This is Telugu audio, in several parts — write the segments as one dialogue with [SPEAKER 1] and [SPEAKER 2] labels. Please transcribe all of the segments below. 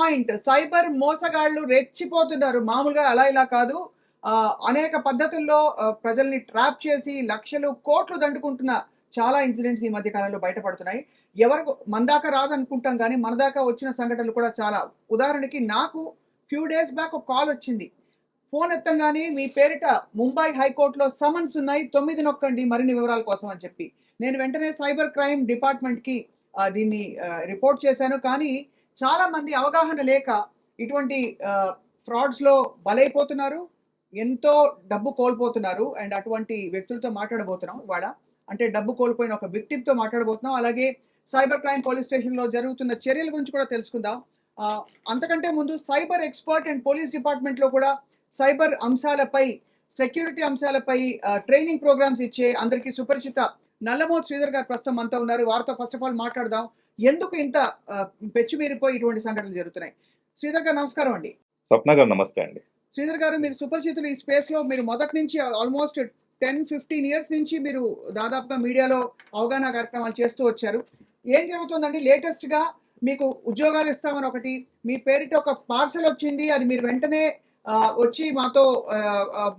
[SPEAKER 1] పాయింట్. సైబర్ మోసగాళ్ళు రెచ్చిపోతున్నారు. మామూలుగా అలా ఇలా కాదు. అనేక పద్ధతుల్లో ప్రజల్ని ట్రాప్ చేసి లక్షలు, కోట్లు దండుకుంటున్న చాలా ఇన్సిడెంట్స్ ఈ మధ్య కాలంలో బయటపడుతున్నాయి. ఎవరికి మన దాకా రాదనుకుంటాం గానీ, మన దాకా వచ్చిన సంఘటనలు కూడా చాలా. ఉదాహరణకి నాకు ఫ్యూ డేస్ బ్యాక్ ఒక కాలొచ్చింది. ఫోన్ ఎత్తంగానే మీ పేరిట ముంబై హైకోర్ట్‌లో సమన్స్ ఉన్నాయి. 9 నొక్కండి మరిన్ని వివరాల కోసం అని చెప్పి. నేను వెంటనే సైబర్ క్రైమ్ డిపార్ట్‌మెంట్‌కి దీన్ని రిపోర్ట్ చేశాను. కానీ చాలా మంది అవగాహన లేక ఇటువంటి ఫ్రాడ్స్‌లో బలైపోతున్నారు. ఎంతో డబ్బు కోల్పోతున్నారు. అండ్ అటువంటి వ్యక్తులతో మాట్లాడబోతున్నాం ఇవాళ. అంటే డబ్బు కోల్పోయిన ఒక విక్టిమ్‌తో మాట్లాడబోతున్నాం. అలాగే సైబర్ క్రైమ్ పోలీస్ స్టేషన్‌లో జరుగుతున్న చర్యల గురించి కూడా తెలుసుకుందాం. అంతకంటే ముందు సైబర్ ఎక్స్‌పర్ట్ అండ్ పోలీస్ డిపార్ట్‌మెంట్‌లో కూడా సైబర్ అంశాలపై, సెక్యూరిటీ అంశాలపై ట్రైనింగ్ ప్రోగ్రామ్స్ ఇచ్చే అందరికీ సుపరిచిత నల్లమోతు శ్రీధర్ గారు ప్రస్తుతం మనతో ఉన్నారు. వారితో ఫస్ట్ ఆఫ్ ఆల్ మాట్లాడదాం. ఎందుకు ఇంత పెచ్చుమీరిపోయి ఇటువంటి సంఘటనలు జరుగుతున్నాయి? శ్రీధర్ గారు నమస్కారం అండి.
[SPEAKER 2] స్వప్న గారు నమస్తే అండి.
[SPEAKER 1] శ్రీధర్ గారు మీరు సుపరిచితులు ఈ స్పేస్‌లో. మీరు మొదటి నుంచి ఆల్మోస్ట్ 10, 15 ఇయర్స్ నుంచి మీరు దాదాపుగా మీడియాలో అవగాహన కార్యక్రమాలు చేస్తూ వచ్చారు. ఏం జరుగుతుందండి లేటెస్ట్‌గా మీకు ఉద్యోగాలు ఇస్తామని ఒకటి, మీ పేరిట ఒక పార్సెల్ వచ్చింది. అది మీరు వెంటనే వచ్చి మాతో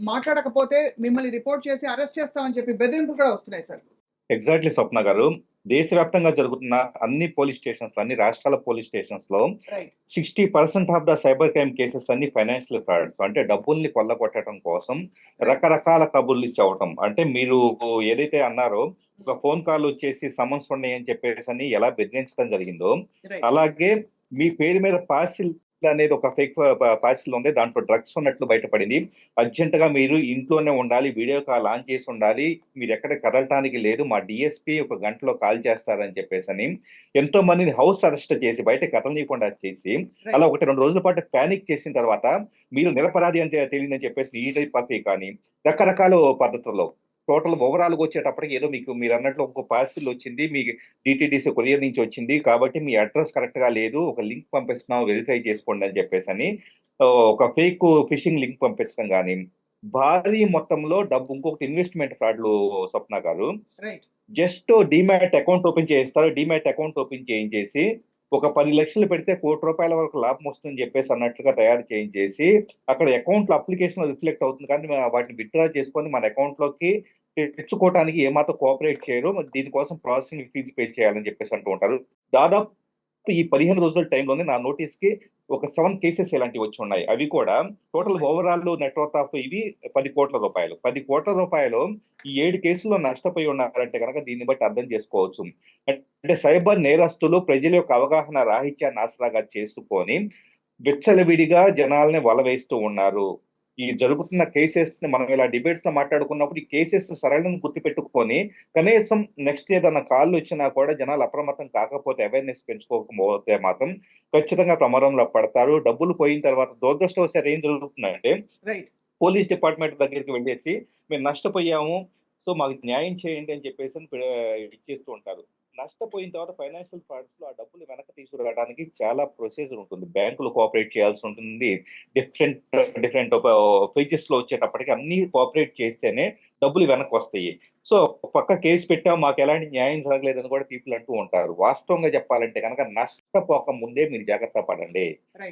[SPEAKER 1] మాట్లాడకపోతే మిమ్మల్ని రిపోర్ట్ చేసి అరెస్ట్ చేస్తామని చెప్పి బెదిరింపులు కూడా వస్తున్నాయి సార్.
[SPEAKER 2] ఎగ్జాక్ట్‌లీ స్వప్న గారు. దేశవ్యాప్తంగా జరుగుతున్న అన్ని పోలీస్ స్టేషన్స్ అన్ని రాష్ట్రాల పోలీస్ స్టేషన్స్‌లో
[SPEAKER 1] right.
[SPEAKER 2] 60% of the cyber crime cases అన్ని ఫైనాన్షియల్ ఫ్రాడ్స్. అంటే డబ్బుల్ని కొల్లగొట్టడం కోసం రకరకాల కబుర్లు చెప్పటం. అంటే మీరు ఏదైతే అన్నారో ఒక ఫోన్ కాల్ వచ్చేసి సమన్స్ ఉన్నాయి అని చెప్పేసని ఎలా బెదిరించడం జరిగిందో,
[SPEAKER 1] రైట్.
[SPEAKER 2] అలాగే మీ పేరు మీద పార్సిల్ అనేది ఒక ఫేక్ పార్సిల్ ఉంది. దాంట్లో డ్రగ్స్ ఉన్నట్లు బయటపడింది. అర్జెంట్ గా మీరు ఇంట్లోనే ఉండాలి, వీడియో కాల్ ఆన్ చేసి ఉండాలి, మీరు ఎక్కడ కదలటానికి లేదు, మా డిఎస్పీ ఒక గంటలో కాల్ చేస్తారని చెప్పేసని ఎంతో మందిని హౌస్ అరెస్ట్ చేసి బయట కదలనీయకుండా చేసి అలా 1-2 రోజుల పాటు ప్యానిక్ చేసిన తర్వాత మీరు నిరపరాధి అంటే తెలియదని చెప్పేసి ఈ పద్ధతి కానీ రకరకాల పద్ధతుల్లో టోటల్ ఓవరాల్ గా వచ్చేటప్పటికి ఏదో మీకు మీరు అన్నట్లు ఒక పార్సిల్ వచ్చింది, మీ డిటిడిసి కొరియర్ నుంచి వచ్చింది కాబట్టి మీ అడ్రస్ కరెక్ట్ గా లేదు, ఒక లింక్ పంపిస్తున్నాం వెరిఫై చేసుకోండి అని చెప్పేసి ఒక ఫేక్ ఫిషింగ్ లింక్ పంపించడం కానీ భారీ మొత్తంలో డబ్బు. ఇంకొకటి ఇన్వెస్ట్మెంట్ ఫ్రాడ్లు స్వప్న గారు.
[SPEAKER 1] Right.
[SPEAKER 2] Just demat account open చేస్తారు. డిమాట్ అకౌంట్ ఓపెన్ చేయించేసి ఒక 10 లక్షలు పెడితే ₹1,00,00,000 వరకు లాభం వస్తుందని చెప్పేసి అన్నట్లుగా తయారు చేయించేసి అక్కడ అకౌంట్ లో అప్లికేషన్ రిఫ్లెక్ట్ అవుతుంది కానీ వాటిని విత్డ్రా చేసుకొని మన అకౌంట్ లోకి తెచ్చుకోవడానికి ఏమాత్రం కోఆపరేట్ చేయరు. దీనికోసం ప్రాసెసింగ్ ఫీజు పే చేయాలని చెప్పేసి అంటూ ఉంటారు. దాదాపు ఈ 15 రోజుల టైంలోనే నా నోటీస్ కి ఒక 7 కేసెస్ ఇలాంటివి వచ్చి ఉన్నాయి. అవి కూడా టోటల్ ఓవరాల్ నెట్వర్క్ ఆఫ్ ఇవి ₹10,00,00,000. ₹10,00,00,000 ఈ 7 కేసుల్లో నష్టపోయి ఉన్నారంటే కనుక దీన్ని బట్టి అర్థం చేసుకోవచ్చు. అంటే సైబర్ నేరస్తులు ప్రజల యొక్క అవగాహన రాహిత్యాన్ని ఆసరాగా చేసుకొని విచ్చలవిడిగా జనాల్ని వలవేస్తూ ఉన్నారు. ఈ జరుగుతున్న కేసెస్ ని మనం ఇలా డిబేట్స్ లో మాట్లాడుకున్నప్పుడు ఈ కేసెస్ సరళంగా గుర్తుపెట్టుకొని కనీసం నెక్స్ట్ ఏదైనా కాల్ వచ్చినా కూడా జనాలు అప్రమత్తం కాకపోతే, అవేర్నెస్ పెంచుకోకపోతే మాత్రం ఖచ్చితంగా ప్రమాదంలో పడతారు. డబ్బులు పోయిన తర్వాత దురదృష్టవశాత్తు ఏం జరుగుతుందంటే పోలీస్ డిపార్ట్మెంట్ దగ్గరికి వెళ్ళేసి మేము నష్టపోయాము, సో మాకు న్యాయం చేయండి అని చెప్పేసి ఇచ్చేస్తూ ఉంటారు. నష్టపోయిన తర్వాత ఫైనాన్షియల్ ఫ్రాడ్స్ లో ఆ డబ్బులు వెనక్కి తీసుకురావడానికి చాలా ప్రొసీజర్ ఉంటుంది. బ్యాంకులు కోఆపరేట్ చేయాల్సి ఉంటుంది. డిఫరెంట్ ఫీచర్స్ లో వచ్చేటప్పటికి అన్ని కోఆపరేట్ చేస్తేనే డబ్బులు వెనక్కి వస్తాయి. సో పక్క కేసు పెట్టాం, మాకు ఎలాంటి న్యాయం జరగలేదని కూడా పీపుల్ అంటూ ఉంటారు. వాస్తవంగా చెప్పాలంటే కనుక నష్టపోక ముందే మీరు జాగ్రత్త పడండి.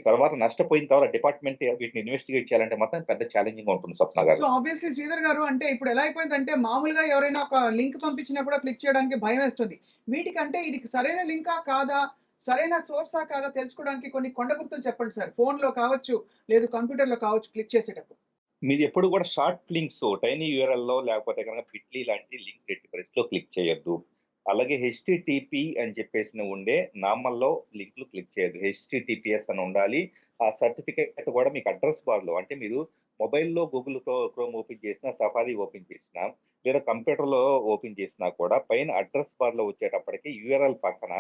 [SPEAKER 2] తర్వాత నష్టపోయిన తర్వాత డిపార్ట్మెంట్ వీటిని ఇన్వెస్టిగేట్ చేయాలంటే మాత్రం పెద్ద ఛాలెంజింగ్ ఉంటుంది స్వప్న గారు.
[SPEAKER 1] సో ఆబ్వియస్లీ శ్రీధర్ గారు, అంటే ఇప్పుడు ఎలా అయిపోయిందంటే మామూలుగా ఎవరైనా ఒక లింక్ పంపించినప్పుడు క్లిక్ చేయడానికి భయం వేస్తుంది. వీటికంటే ఇది సరైన లింకా కాదా, సరైన సోర్సా కాదా తెలుసుకోవడానికి కొన్ని కొండ గుర్తులు చెప్పండి సార్. ఫోన్ లో కావచ్చు, లేదు కంప్యూటర్ లో కావచ్చు, క్లిక్ చేసేటప్పుడు
[SPEAKER 2] మీరు ఎప్పుడు కూడా షార్ట్ లింక్స్ టైనీ యూఆర్ఎల్ లో లేకపోతే కనుక బిట్లీ లాంటి లింక్ ఎట్టి పరిస్థితిలో క్లిక్ చేయొద్దు. అలాగే హెచ్టిటిపి అని చెప్పేసి ఉండే నామల్లో లింక్లు క్లిక్ చేయొద్దు. హెచ్టిటిపిఎస్ అని ఉండాలి. ఆ సర్టిఫికేట్ కూడా మీకు అడ్రస్ బార్ లో, అంటే మీరు మొబైల్లో గూగుల్ క్రోమ్ ఓపెన్ చేసినా, సఫారీ ఓపెన్ చేసినా, లేదా కంప్యూటర్ లో ఓపెన్ చేసినా కూడా పైన అడ్రస్ బార్ లో వచ్చేటప్పటికి యూఆర్ఎల్ పక్కన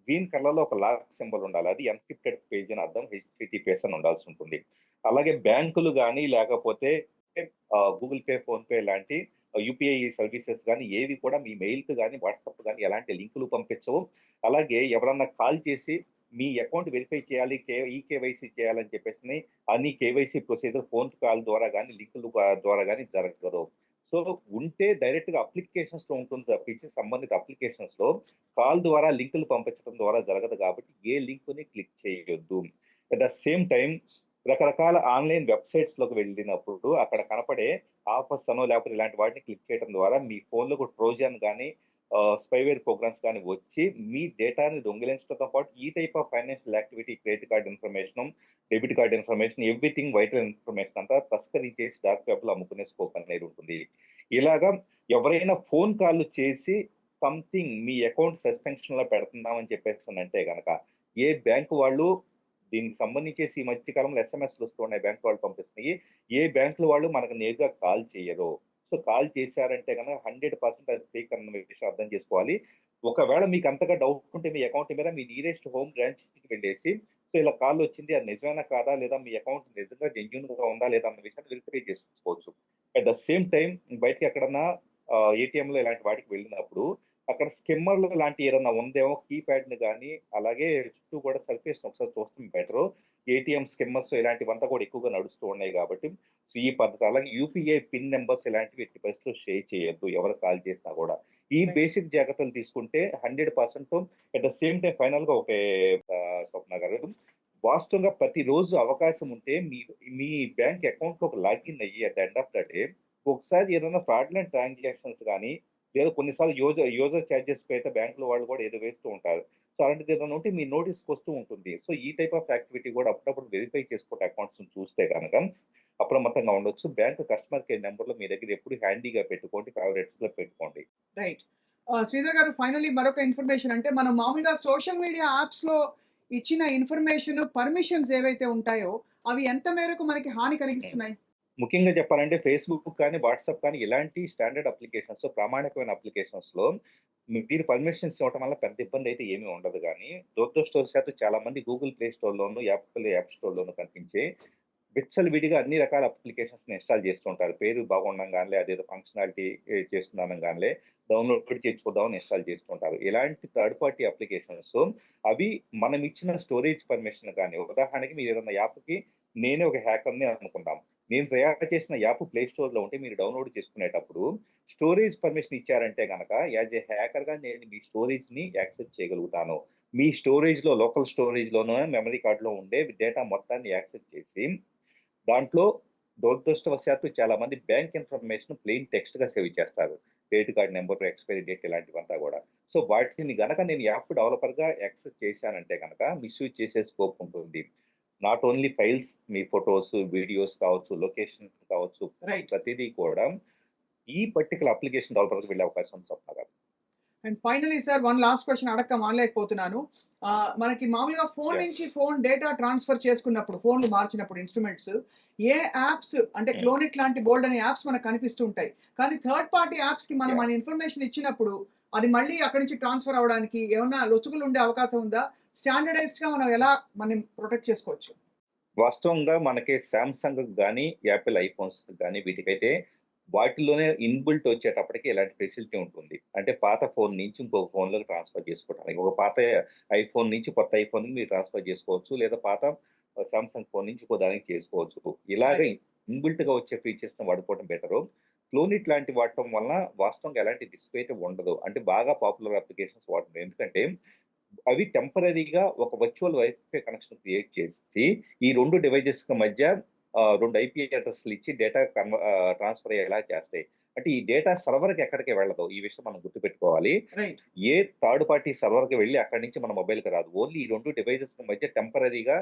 [SPEAKER 2] గ్రీన్ కలర్ లో ఒక లాక్ సింబల్ ఉండాలి. అది ఎన్క్రిప్టెడ్ పేజ్ అని అర్థం. హెచ్టిటిపిఎస్ అని ఉండాల్సి ఉంటుంది. అలాగే బ్యాంకులు కానీ లేకపోతే గూగుల్ పే, ఫోన్ పే లాంటి యూపీఐ సర్వీసెస్ కానీ ఏవి కూడా మీ మెయిల్ కు కానీ వాట్సాప్ కానీ ఎలాంటి లింకులు పంపించవు. అలాగే ఎవరన్నా కాల్ చేసి మీ అకౌంట్ వెరిఫై చేయాలి, కేవైసీ చేయాలని చెప్పేసి అన్ని కేవైసీ ప్రొసీజర్ ఫోన్ కాల్ ద్వారా కానీ లింకుల ద్వారా కానీ జరగదు. సో ఉంటే డైరెక్ట్ గా అప్లికేషన్స్ లో ఉంటుంది తప్పించి సంబంధిత అప్లికేషన్స్ లో కాల్ ద్వారా లింకులు పంపించడం ద్వారా జరగదు. కాబట్టి ఏ లింక్ ని క్లిక్ చేయొద్దు. అట్ ద సేమ్ టైం రకరకాల ఆన్లైన్ వెబ్సైట్స్లోకి వెళ్ళినప్పుడు అక్కడ కనపడే ఆఫర్స్ అనో లేకపోతే ఇలాంటి వాటిని క్లిక్ చేయడం ద్వారా మీ ఫోన్లో ట్రోజన్ కానీ స్పైవేర్ ప్రోగ్రామ్స్ కానీ వచ్చి మీ డేటాని దొంగిలించడంతో పాటు ఈ type of financial activity, credit card information, debit card information, everything vital information అంతా తస్కరించేసి డార్క్ వెబ్లో అమ్ముకునే స్కోప్ అనేది ఉంటుంది. ఇలాగా ఎవరైనా ఫోన్ కాల్ చేసి సంథింగ్ మీ అకౌంట్ సస్పెన్షన్ లో పెడుతున్నామని చెప్పేసి అంటే కనుక ఏ బ్యాంకు వాళ్ళు దీనికి సంబంధించేసి ఈ మధ్య కాలంలో ఎస్ఎంఎస్లు వస్తున్నాయి, బ్యాంక్ వాళ్ళు పంపిస్తున్నాయి. ఏ బ్యాంకుల వాళ్ళు మనకు నేరుగా కాల్ చేయరు. సో కాల్ చేశారంటే కనుక 100% అది ఫేక్ అన్న విషయం అర్థం చేసుకోవాలి. ఒకవేళ మీకు అంతగా డౌట్ ఉంటే మీ అకౌంట్ మీద మీ నియరెస్ట్ హోమ్ బ్రాంచ్కి వెళ్ళేసి సో ఇలా కాల్ వచ్చింది, అది నిజమేనా కాదా, లేదా మీ అకౌంట్ నిజంగా జెన్యూన్ గా ఉందా లేదా అన్న విషయాన్ని వెరిఫై చేసుకోవచ్చు. అట్ ద సేమ్ టైం బయటకి ఎక్కడన్నా ఏటీఎంలో ఇలాంటి వాటికి వెళ్ళినప్పుడు అక్కడ స్కిమ్మర్లు లాంటి ఏదైనా ఉందేమో కీప్యాడ్ ని కానీ అలాగే చుట్టూ కూడా సర్ఫేస్ ఒకసారి చూస్తాం బెటర్. ఏటీఎం స్కిమ్మర్స్ ఇలాంటివంతా కూడా ఎక్కువగా నడుస్తూ ఉన్నాయి కాబట్టి సో ఈ పద్ధతి అలాగే యూపీఐ పిన్ నెంబర్స్ ఇలాంటివి ఎట్టి పరిస్థితుల్లో షేర్ చేయొద్దు ఎవరు కాల్ చేసినా కూడా. ఈ బేసిక్ జాగ్రత్తలు తీసుకుంటే 100%. At the same time final గా ఒకే స్వప్న గారు, వాస్తవంగా ప్రతిరోజు అవకాశం ఉంటే మీ బ్యాంక్ అకౌంట్ లో లాగిన్ అయ్యి at end of the day ఒకసారి ఏదైనా ఫ్రాడ్లెంట్ ట్రాన్సాక్షన్స్ కానీ లేదా కొన్నిసార్లు యూజర్ ఛార్జెస్ అయితే బ్యాంకుల వాళ్ళు కూడా ఏదో వేస్తూ ఉంటారు. సో అలాంటిది ఏదైనా ఉంటే మీ నోటీస్కి వస్తూ ఉంటుంది. సో ఈ టైప్ ఆఫ్ యాక్టివిటీ కూడా అప్పుడప్పుడు వెరిఫై చేసుకుంటే అకౌంట్స్ చూస్తే కనుక అప్రమత్తంగా ఉండొచ్చు. బ్యాంక్ కస్టమర్ కేర్ నెంబర్లో మీ దగ్గర ఎప్పుడు హ్యాండీగా పెట్టుకోండి, ఫేవరెట్స్ లో పెట్టుకోండి.
[SPEAKER 1] రైట్. శ్రీధర్ గారు, ఫైనల్లీ మరొక ఇన్ఫర్మేషన్ అంటే మనం మామూలుగా సోషల్ మీడియా యాప్స్ లో ఇచ్చిన ఇన్ఫర్మేషన్ పర్మిషన్స్ ఏవైతే ఉంటాయో అవి ఎంత మేరకు మనకి హాని కలిగిస్తున్నాయి?
[SPEAKER 2] ముఖ్యంగా చెప్పాలంటే ఫేస్బుక్ కానీ వాట్సాప్ కానీ ఇలాంటి స్టాండర్డ్ అప్లికేషన్స్, ప్రామాణికమైన అప్లికేషన్స్ లో మీరు పర్మిషన్స్ ఇవ్వడం వల్ల పెద్ద ఇబ్బంది అయితే ఏమీ ఉండదు. కానీ దురదృష్టవశాత్తు చాలా మంది గూగుల్ ప్లే స్టోర్ లోను యాప్ స్టోర్ లోను కనిపించే విడిగా అన్ని రకాల అప్లికేషన్స్ ఇన్స్టాల్ చేస్తుంటారు. పేరు బాగుండగానే అదేదో ఫంక్షనాలిటీ చేస్తున్నానగానే డౌన్లోడ్ చేసుకుందామని ఇన్స్టాల్ చేస్తుంటారు. ఇలాంటి థర్డ్ పార్టీ అప్లికేషన్స్ అవి మనం ఇచ్చిన స్టోరేజ్ పర్మిషన్ కానీ, ఉదాహరణకి మీరు ఏదైనా యాప్కి నేనే ఒక హ్యాకర్ని అనుకుంటాం, నేను తయారు చేసిన యాప్ ప్లే స్టోర్ లో ఉంటే మీరు డౌన్లోడ్ చేసుకునేటప్పుడు స్టోరేజ్ పర్మిషన్ ఇచ్చారంటే కనుక యాజ్ ఏ హ్యాకర్ గా నేను మీ స్టోరేజ్ ని యాక్సెస్ చేయగలుగుతాను. మీ స్టోరేజ్ లో లోకల్ స్టోరేజ్ లోనో మెమరీ కార్డ్ లో ఉండే డేటా మొత్తాన్ని యాక్సెస్ చేసి దాంట్లో దురదృష్టవశాత్తు చాలా మంది బ్యాంక్ ఇన్ఫర్మేషన్ ప్లెయిన్ టెక్స్ట్ గా సేవ్ చేస్తారు. Credit card number, expiry date ఇలాంటివంతా కూడా. సో వాటిని గనక నేను యాప్ డెవలపర్ గా యాక్సెస్ చేశానంటే కనుక మిస్యూజ్ చేసే స్కోప్ ఉంటుంది. Not only files, me photos, videos కావచ్చు, లొకేషన్ కావచ్చు, ప్రతిదీ కూడా ఈ పర్టికులర్ అప్లికేషన్ డెవలపర్కి వెళ్ళే అవకాశం ఉంది Swapna garu.
[SPEAKER 1] And finally sir, one last question అడక్క మానలేకపోతున్నాను. మనకి మామూలుగా ఫోన్ నుంచి ఫోన్ డేటా ట్రాన్స్ఫర్ చేసుకున్నప్పుడు, ఫోన్లు మార్చినప్పుడు ఇన్స్ట్రుమెంట్స్ ఏ యాప్స్ అంటే క్లోనిక్ లాంటి బోల్డ్ అనే యాప్స్ మనకు కనిపిస్తూ ఉంటాయి. కానీ థర్డ్ పార్టీ యాప్స్ కి మనం మన ఇన్ఫర్మేషన్ ఇచ్చినప్పుడు అది మళ్ళీ అక్కడి నుంచి ట్రాన్స్ఫర్ అవడానికి ఏమన్నా లొచుగులు ఉండే అవకాశం ఉందా? స్టాండర్డైజ్డ్ గా మనం ఎలా మనం ప్రొటెక్ట్ చేసుకోవచ్చు?
[SPEAKER 2] వాస్తవంగా మనకి సామ్సంగ్ కానీ యాపిల్ ఐఫోన్స్ కానీ వీటికైతే వాటిలోనే ఇన్బిల్ట్ వచ్చేటప్పటికి ఇలాంటి ఫెసిలిటీ ఉంటుంది. అంటే పాత ఫోన్ నుంచి ఇంకొక ఫోన్లోకి ట్రాన్స్ఫర్ చేసుకోవడానికి, ఒక పాత ఐఫోన్ నుంచి కొత్త ఐఫోన్ మీరు ట్రాన్స్ఫర్ చేసుకోవచ్చు, లేదా పాత సామ్సంగ్ ఫోన్ నుంచి ఇంకో దానికి చేసుకోవచ్చు. ఇలాగే ఇన్బిల్ట్ గా వచ్చే ఫీచర్స్ ని వాడుకోవడం బెటరు. క్లోనిట్ లాంటి వాడటం వలన వాస్తవంగా ఎలాంటి రిస్క్ అయితే ఉండదు. అంటే బాగా పాపులర్ అప్లికేషన్స్ వాడుతుంది. ఎందుకంటే అవి టెంపరరీగా ఒక వర్చువల్ వైఫై కనెక్షన్ క్రియేట్ చేసి ఈ రెండు డివైజెస్ మధ్య 2 ఐపీ అడ్రస్లు ఇచ్చి డేటా ట్రాన్స్ఫర్ అయ్యేలా చేస్తాయి. అంటే ఈ డేటా సర్వర్కి ఎక్కడికి వెళ్ళదు. ఈ విషయం మనం గుర్తుపెట్టుకోవాలి. ఏ థర్డ్ పార్టీ సర్వర్కి వెళ్ళి అక్కడి నుంచి మన మొబైల్కి రాదు. ఓన్లీ ఈ 2 డివైజెస్ మధ్య టెంపరరీగా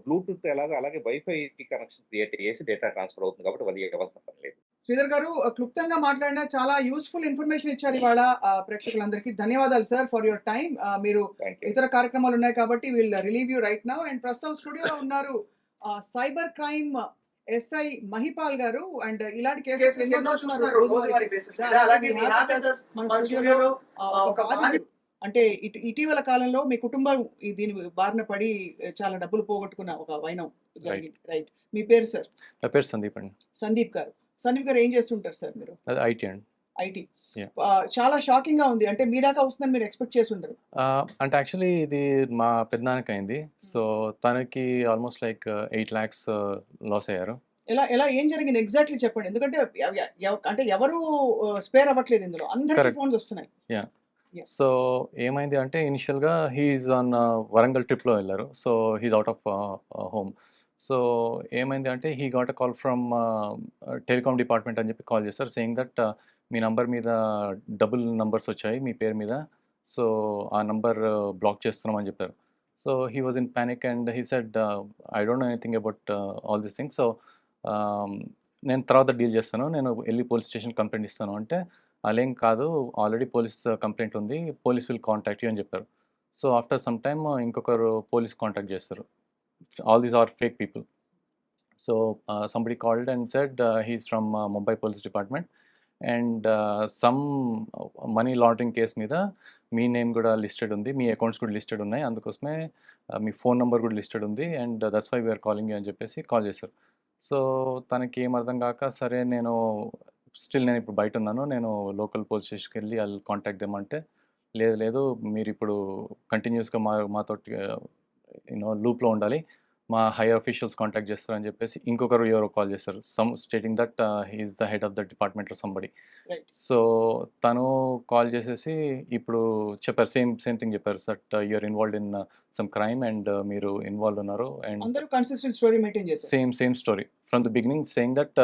[SPEAKER 2] బ్లూటూత్ ఎలాగో అలాగే వైఫై కనెక్షన్ క్రియేట్ చేసి డేటా ట్రాన్స్ఫర్ అవుతుంది. కాబట్టి అది అవసరం పని లేదు.
[SPEAKER 1] శ్రీధర్ గారు, క్లుప్తంగా మాట్లాడిన చాలా యూస్ఫుల్ ఇన్ఫర్మేషన్ ఇచ్చారు ఇవాళ ప్రేక్షకులందరికీ. ధన్యవాదాలు సార్ ఫర్ యువర్ టైం. మీరు ఇతర కార్యక్రమాలు ఉన్నాయి కాబట్టి will relieve you right now. And ప్రస్తుతం స్టూడియోలో ఉన్నారు సైబర్ క్రైమ్ ఎస్ఐ మహిపాల్ గారు. అండ్ ఇలాంటి కేసెస్ ఎన్నో చూస్తున్నారు రోజువారీ బేసిస్ మీద. అలాగే మీ హ్యాపీనెస్ మన స్టూడియోలో ఒక బాధితుడు అంటే ఇటీవల కాలంలో మీ కుటుంబం దీని బారిన పడి చాలా డబ్బులు పోగొట్టుకున్న ఒక వైనం జరిగింది. రైట్. మీ పేరు సార్?
[SPEAKER 3] నా పేరు సందీప్ అండి.
[SPEAKER 1] సందీప్ గారు. సందీప్ గారు ఏం చేస్తుంటారు సార్ మీరు?
[SPEAKER 3] ఐటీ అండి.
[SPEAKER 1] ఐటీ. చాలా షాకింగ్ గా ఉంది. అంటే మీ దాకా వస్తుందని మీరు ఎక్స్పెక్ట్ చేసి ఉండరు.
[SPEAKER 3] అంటే యాక్చువల్లీ ఇది మా పెద్దనాన్నకి అయింది. సో తనకి ఆల్మోస్ట్ లైక్ 8 lakhs లాస్ అయ్యారు.
[SPEAKER 1] ఎలా ఏం జరిగింది ఎగ్జాక్ట్లీ చెప్పండి. ఎందుకంటే అంటే ఎవరు స్పేర్ అవ్వట్లేదు ఇందులో, అందరికీ ఫోన్స్ వస్తున్నాయి. యాహ్!
[SPEAKER 3] సో, ఏమైంది అంటే ఇనిషియల్‌గా హి ఈజ్ ఆన్ వరంగల్ ట్రిప్‌లో వెళ్లారు. So, he is out of home. So, ఏమైంది అంటే he got a call from telecom department అని చెప్పి కాల్ చేశారు. సేయింగ్ దట్ మీ నంబర్ మీద డబుల్ నంబర్స్ వచ్చాయి మీ పేరు మీద. సో, ఆ నంబర్ బ్లాక్ చేస్తున్నాం అని చెప్పారు. So, he was in panic and he said I don't know anything about all these things. So, ఆహ్, నేను తర్వాత డీల్ చేస్తాను. నేను ఎళ్లి పోలీస్ స్టేషన్‌కి కంప్లెయింట్ ఇస్తాను అంటే అలేం కాదు. ఆల్రెడీ పోలీస్ కంప్లెయింట్ ఉంది. పోలీస్ విల్ కాంటాక్ట్ యూ అని చెప్పారు. సో, ఆఫ్టర్ సమ్ టైమ్ ఇంకొకరు పోలీస్ కాంటాక్ట్ చేస్తారు. All these are fake people. So, somebody called and said he is from Mumbai police department and some money laundering case మీద మీ నేమ్ కూడా లిస్టెడ్ ఉంది. మీ అకౌంట్స్ కూడా లిస్టెడ్ ఉన్నాయి. అందుకోసమే మీ ఫోన్ నంబర్ కూడా లిస్టెడ్ ఉంది and that's why we are calling you అని చెప్పేసి కాల్ చేశారు. సో, తనకి ఏం అర్థం కాక సరే నేను ఇప్పుడు బయటున్నాను. నేను లోకల్ పోలీస్ స్టేషన్‌కెళ్ళి ఐ విల్ కాంటాక్ట్ దెమ్ అంటే, లేదు లేదు మీరిప్పుడు కంటిన్యూయస్‌గా మాతోటి లూప్‌లో ఉండాలి. మా హైయర్ అఫీషియల్స్ కాంటాక్ట్ చేస్తారని చెప్పేసి ఇంకొకరు ఎవరో కాల్ చేశారు. Stating that he is the head of the department or somebody.
[SPEAKER 1] Right.
[SPEAKER 3] So, తను కాల్ చేసేసి ఇప్పుడు చెప్పారు. సేమ్ థింగ్ చెప్పారు. That you are involved in some crime and మీరు ఇన్వాల్వ్డ్ ఉన్నారు అండ్
[SPEAKER 1] అందరూ కన్సిస్టెంట్ స్టోరీ మెయింటైన్ చేశారు.
[SPEAKER 3] Same story from the beginning saying that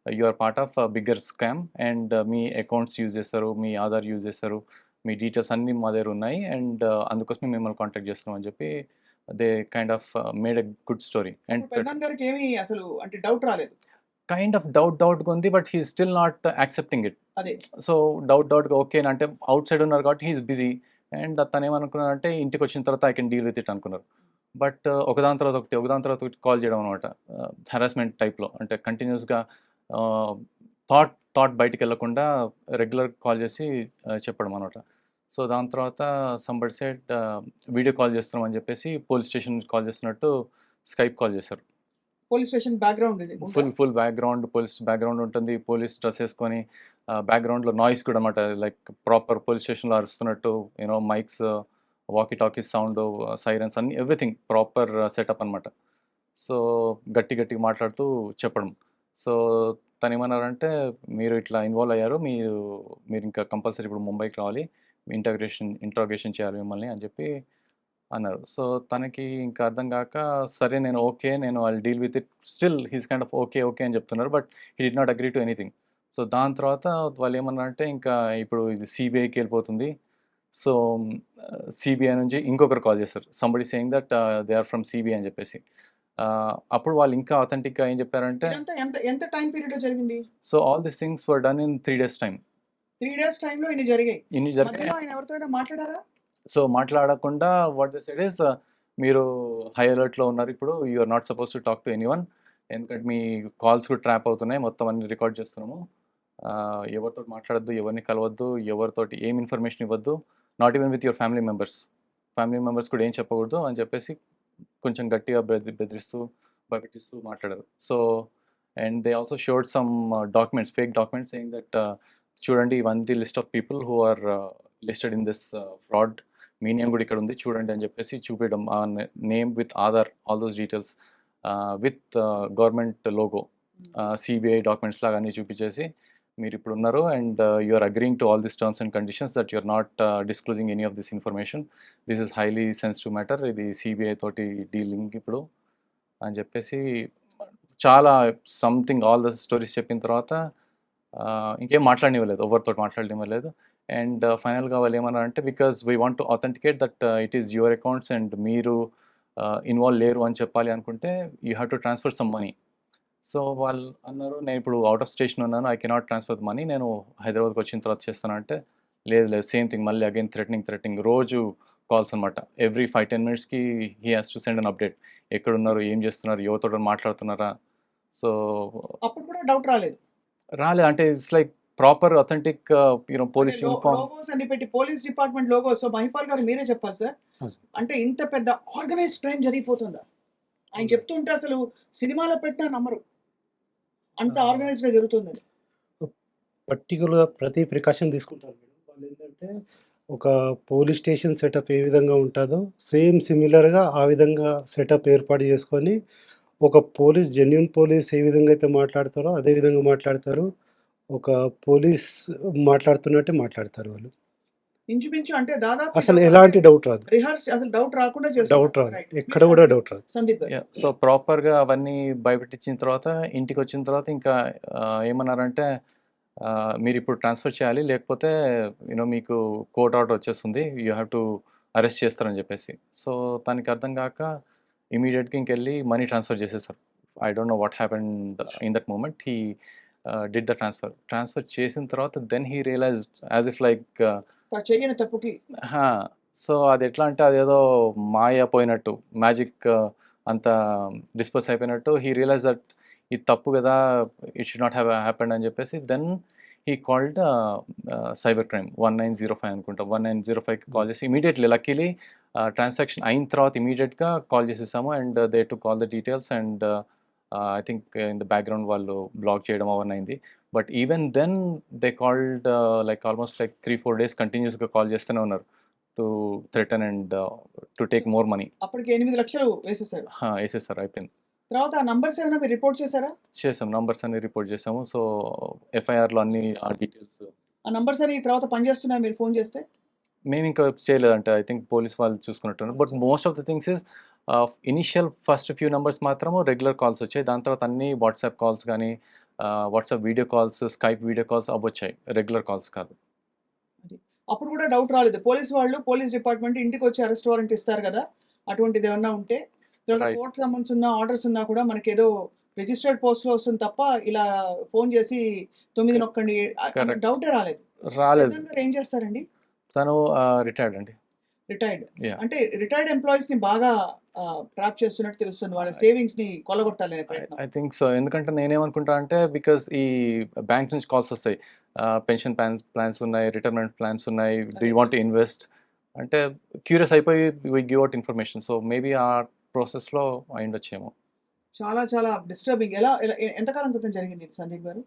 [SPEAKER 3] you are part of bigger scam and మీ అకౌంట్స్ యూజ్ చేస్తారు, మీ ఆధార్ యూజ్ చేస్తారు, మీ డీటెయిల్స్ అన్నీ మా దగ్గర ఉన్నాయి అండ్ అందుకోసమే మిమ్మల్ని కాంటాక్ట్ చేస్తున్నాం అని చెప్పి they kind of made a good story and
[SPEAKER 1] ఇప్పుడు పెద్దనాన్న గారికి ఏమి అసలు అంటే డౌట్ రాలేదు.
[SPEAKER 3] కైండ్ ఆఫ్ డౌట్‌గా ఉంది. But he is still not accepting it.
[SPEAKER 1] అదే.
[SPEAKER 3] సో, డౌట్‌గా ఓకే అంటే ఔట్ సైడ్ ఉన్నారు కాబట్టి హి ఈస్ బిజీ అండ్ తనేమనుకున్నారంటే ఇంటికొచ్చిన తర్వాత I can deal with it అనుకున్నారు. బట్ ఒకదాని తర్వాత ఒకటి, ఒకదాని తర్వాత ఒకటి కాల్ చేయడం అనమాట. హరాస్మెంట్ టైప్‌లో అంటే కంటిన్యూయస్‌గా ఆహ్, థాట్ బయటికెళ్ళకుండా రెగ్యులర్ కాల్ చేసి చెప్పడం అనమాట. సో, దాని తర్వాత సంబడి సెడ్ వీడియో కాల్ చేస్తున్నాం అని చెప్పేసి పోలీస్ స్టేషన్ నుంచి కాల్ చేస్తున్నట్టు స్కైప్ కాల్ చేశారు.
[SPEAKER 1] పోలీస్ స్టేషన్ బ్యాక్‌గ్రౌండ్ ఇది ఉందా?
[SPEAKER 3] ఫుల్ బ్యాక్‌గ్రౌండ్ పోలీస్ బ్యాక్‌గ్రౌండ్ ఉంటుంది. పోలీస్ డ్రెస్ ఏసుకొని బ్యాక్‌గ్రౌండ్‌లో నాయిస్ కూడా అనమాట. లైక్ ప్రాపర్ పోలీస్ స్టేషన్‌లో అరుస్తున్నట్టు mics, walkie talkies sound, sirens అన్నీ ఎవ్రీథింగ్ ప్రాపర్ సెటప్ అనమాట. సో, గట్టిగా మాట్లాడుతూ చెప్పడం. సో, తనేమన్నారంటే, "మీరు ఇట్లా ఇన్వాల్వ్ అయ్యారు. మీరింకా కంపల్సరీ ఇప్పుడు ముంబైకి రావాలి. ఇంట్రాగేషన్ చేయాలి మిమ్మల్ని" అని చెప్పి అన్నారు. సో, తనకి ఇంకా అర్థం గాక, సరే నేను I will deal with it. Still he is kind of okay అని చెప్తున్నారు. But he did not agree to anything. So, దాని తర్వాత వాళ్ళేమన్నారంటే, ఇంకా ఇప్పుడు ఇది సీబీఐకెళ్ళిపోతుంది. సో, సీబీఐ నుంచి ఇంకొకరు కాల్ చేస్తారు. Somebody saying that they are from CBI అని చెప్పేసి. అప్పుడు వాళ్ళు ఇంకా అథెంటిక్‌గా ఏం చెప్పారంటే,
[SPEAKER 1] ఇదంతా ఎంత ఎంత టైమ్ పీరియడ్‌లో జరిగింది?
[SPEAKER 3] So, all these things were done in 3 days time.
[SPEAKER 1] 3 days టైమ్‌లో ఇన్ని జరిగాయి.
[SPEAKER 3] ఇన్ని జరిగాయి.
[SPEAKER 1] మధ్యలో ఆయన ఎవరితో అయినా మాట్లాడారా?
[SPEAKER 3] సో, మాట్లాడకుండా వాట్ దే సెడ్ ఈస్ మీరు హై అలర్ట్‌లో ఉన్నారిప్పుడు. You are not supposed to talk to anyone. ఎందుకంటే మీ కాల్స్ కూడా ట్రాప్ అవుతున్నాయి. మొత్తం అన్నీ రికార్డ్ చేస్తున్నాము. ఎవరితోటి మాట్లాడొద్దు, ఎవరిని కలవద్దు, ఎవరితోటి ఏం ఇన్ఫర్మేషన్ ఇవ్వద్దు. Not even with your family members. Family members కూడా ఏం చెప్పకూడదు అని చెప్పేసి కొంచెం గట్టిగా బెదిరిస్తూ, భయపెట్టిస్తూ మాట్లాడారు. So, and they also showed some documents, fake documents saying that చూడండి ఇవన్నీ list of people who are listed in this fraud. మీ నేమ్ కూడా ఇక్కడ ఉంది చూడండి అని చెప్పేసి చూపియడం. Name with Aadhaar all those details with government logo, CBI documents లాగా అన్నీ చూపించేసి మీరిప్పుడు ఉన్నారు and you are agreeing to all this terms and conditions that you are not disclosing any of this information. This is highly sensitive matter. ఇది సిబిఐ తోటి డీలింగ్ ఇప్పుడు అని చెప్పేసి చాలా సంథింగ్ ఆల్ ద స్టోరీస్ చెప్పిన తర్వాత ఇంకేం మాట్లాడనివ్వలేదు. ఎవరితోటి మాట్లాడనివ్వలేదు. అండ్ ఫైనల్‌గా వాళ్ళేమన్నారంటే, because we want to authenticate that it is your accounts and మీరు ఇన్వాల్వ్ లేరు అని చెప్పాలి అనుకుంటే you have to transfer some money. So, వాళ్ళు అన్నారు, "నేనిప్పుడు ఔట్ ఆఫ్ స్టేషన్ ఉన్నాను. I cannot transfer the money. నేను హైదరాబాద్‌కి వచ్చిన తర్వాత చేస్తానంటే" లేదు సేమ్ థింగ్ మళ్ళీ అగైన్ థ్రెటనింగ్ రోజు కాల్స్ అనమాట. ఎవ్రీ 5, 10 మినిట్స్‌కి he has to send an update. ఎక్కడున్నారు? ఏం చేస్తున్నారు? ఎవరితోటి మాట్లాడుతున్నారా? సో,
[SPEAKER 1] అప్పుడు కూడా డౌట్ రాలేదు.
[SPEAKER 3] అంటే ఇట్స్ లైక్ ప్రాపర్ అథెంటిక్
[SPEAKER 1] అంటే
[SPEAKER 3] పోలీస్ యూనిఫార్మ్.
[SPEAKER 1] లోగోస్ అన్ని పెట్టి police department logos. So, Mahipal గారు మీరే చెప్పాలి సార్. అంటే ఇంత పెద్ద ఆర్గనైజ్డ్ క్రైమ్ జరిగిపోతుందా? ఆయన చెప్తుంటే అసలు సినిమాలో పెట్టినా నమ్మరు. అంత ఆర్గనైజ్డ్‌గా జరుగుతుందని.
[SPEAKER 4] పర్టిక్యులర్‌గా ప్రతి ప్రికాషన్ తీసుకుంటారు మేడం. వాళ్ళేంటంటే ఒక పోలీస్ స్టేషన్ సెటప్ ఏ విధంగా ఉంటదో సేమ్ సిమిలర్‌గా ఆ విధంగా సెటప్ ఏర్పాటు చేసుకొని ఒక జెన్యూన్ పోలీస్ ఏ విధంగా అయితే మాట్లాడతారో అదే విధంగా మాట్లాడతారు. ఒక పోలీస్ మాట్లాడుతున్నట్టే మాట్లాడతారు వాళ్ళు.
[SPEAKER 1] ఇంచుమించు అంటే దాదాపు
[SPEAKER 4] అసలు
[SPEAKER 1] ఇదొక
[SPEAKER 4] ఎలాంటి డౌట్ రాదు.
[SPEAKER 1] రిహార్స్ అసలు డౌట్ రాకుండా
[SPEAKER 4] డౌట్
[SPEAKER 1] చేస్తున్నారు.
[SPEAKER 4] రాదు.
[SPEAKER 1] రైట్.
[SPEAKER 4] ఎక్కడ
[SPEAKER 1] ప్లీజ్
[SPEAKER 4] కూడా
[SPEAKER 1] కంటిన్యూ
[SPEAKER 4] డౌట్ రాదు.
[SPEAKER 1] సందీప్ గారు.
[SPEAKER 3] సో ప్రాపర్గా అవన్నీ భయపెట్టించిన తర్వాత ఇంటికి వచ్చిన తర్వాత ఇంకా ఏమన్నారంటే మీరు ఇప్పుడు ట్రాన్స్ఫర్ చేయాలి, లేకపోతే మీకు కోర్ట్ ఆర్డర్ వచ్చేస్తుంది, యూ హ్యావ్ టు అరెస్ట్ చేస్తారని చెప్పేసి. సో తనకి అర్థం కాక ఇమీడియట్గా ఇంకెళ్ళి మనీ ట్రాన్స్ఫర్ చేసేసారు. I don't know what happened in that moment. He did the transfer చేసిన తర్వాత then he realise as if like
[SPEAKER 1] చెయ్యని తప్పుకి
[SPEAKER 3] సో అది ఎట్లా అంటే అదేదో మాయ పోయినట్టు, మ్యాజిక్ అంతా డిస్పర్స్ అయిపోయినట్టు హీ రియలైజ్ దట్ ఇది తప్పు కదా, it should not have happened అని చెప్పేసి then he called cyber crime 1905 అనుకుంటా. 1905కి కాల్ చేసి ఇమీడియట్లీ లక్కీలీ ట్రాన్సాక్షన్ అయిన తర్వాత ఇమీడియట్గా కాల్ చేసేసాము and they to call the details and I think in the background వాళ్ళు బ్లాక్ చేయడం అవన్నీ అయింది. But even then they called like almost like 3-4 days కంటిన్యూస్గా కాల్ చేస్తూనే ఉన్నారు to threaten and to take more money.
[SPEAKER 1] అప్పటికి 8 లక్షలు వేసేసారు.
[SPEAKER 3] వేసేసారు, అయిపోయింది.
[SPEAKER 1] తర్వాత ఆ నంబర్స్ ఏమైనా మీరు రిపోర్ట్ చేశారా?
[SPEAKER 3] చేసాం, నంబర్స్ అన్ని రిపోర్ట్ చేసాము. సో ఎఫ్ఐఆర్లో అన్ని ఆ డీటెయిల్స్
[SPEAKER 1] ఆ నంబర్స్ అని తర్వాత పనిచేస్తున్నాయి మీరు ఫోన్ చేస్తే?
[SPEAKER 3] మేము ఇంకా చేయలేదంటే ఐ థింక్ పోలీస్ వాళ్ళు చూసుకున్నట్టున్నారు. But most of the things is initial first few numbers మాత్రము రెగ్యులర్ కాల్స్ వచ్చాయి. దాని తర్వాత అన్ని వాట్సాప్ కాల్స్ కానీ WhatsApp video calls, Skype video calls అవ్వచ్చాయి, రెగ్యులర్ కాల్స్ కాదు.
[SPEAKER 1] అప్పుడు కూడా డౌట్ రాలేదు పోలీస్ వాళ్ళు, పోలీస్ డిపార్ట్మెంట్ ఇంటికి వచ్చి అరెస్ట్ వారెంట్ ఇస్తారు కదా, అటువంటిది ఏమన్నా ఉంటే తర్వాత
[SPEAKER 3] Right.
[SPEAKER 1] కోర్టు సంబంధించి ఉన్న ఆర్డర్స్ ఉన్నా కూడా మనకి ఏదో రిజిస్టర్డ్ పోస్ట్ లో వస్తుంది తప్ప ఇలా ఫోన్ చేసి 9 నొక్కండి
[SPEAKER 3] Correct.
[SPEAKER 1] డౌటే రాలేదు.
[SPEAKER 3] రాలేదు.
[SPEAKER 1] పెద్దన్న గారు ఏం చేస్తారండి?
[SPEAKER 3] తను రిటైర్డ్ అండి.
[SPEAKER 1] రిటైర్డ్.
[SPEAKER 3] Yeah.
[SPEAKER 1] అంటే రిటైర్డ్ ఎంప్లాయీస్ ని బాగా ట్రాప్ చేస్తున్నట్టు తెలుస్తుంది, వాళ్ళ సేవింగ్స్ ని కొల్లగొట్టాలనే ప్రయత్నం.
[SPEAKER 3] I think so. ఎందుకంటే నేనేమనుకుంటా అంటే బికాస్ ఈ బ్యాంక్ నుంచి కాల్స్ వస్తాయి, పెన్షన్ ప్లాన్స్ ఉన్నాయి, రిటైర్మెంట్ ప్లాన్స్ ఉన్నాయి, do you want to invest అంటే క్యూరియస్ అయిపోయి we give out information. So maybe ఆ ప్రాసెస్లో అయిండొచ్చేమో.
[SPEAKER 1] చాలా చాలా డిస్టర్బింగ్. ఎంతకాలం క్రితం జరిగింది ఇది సందీప్ గారు?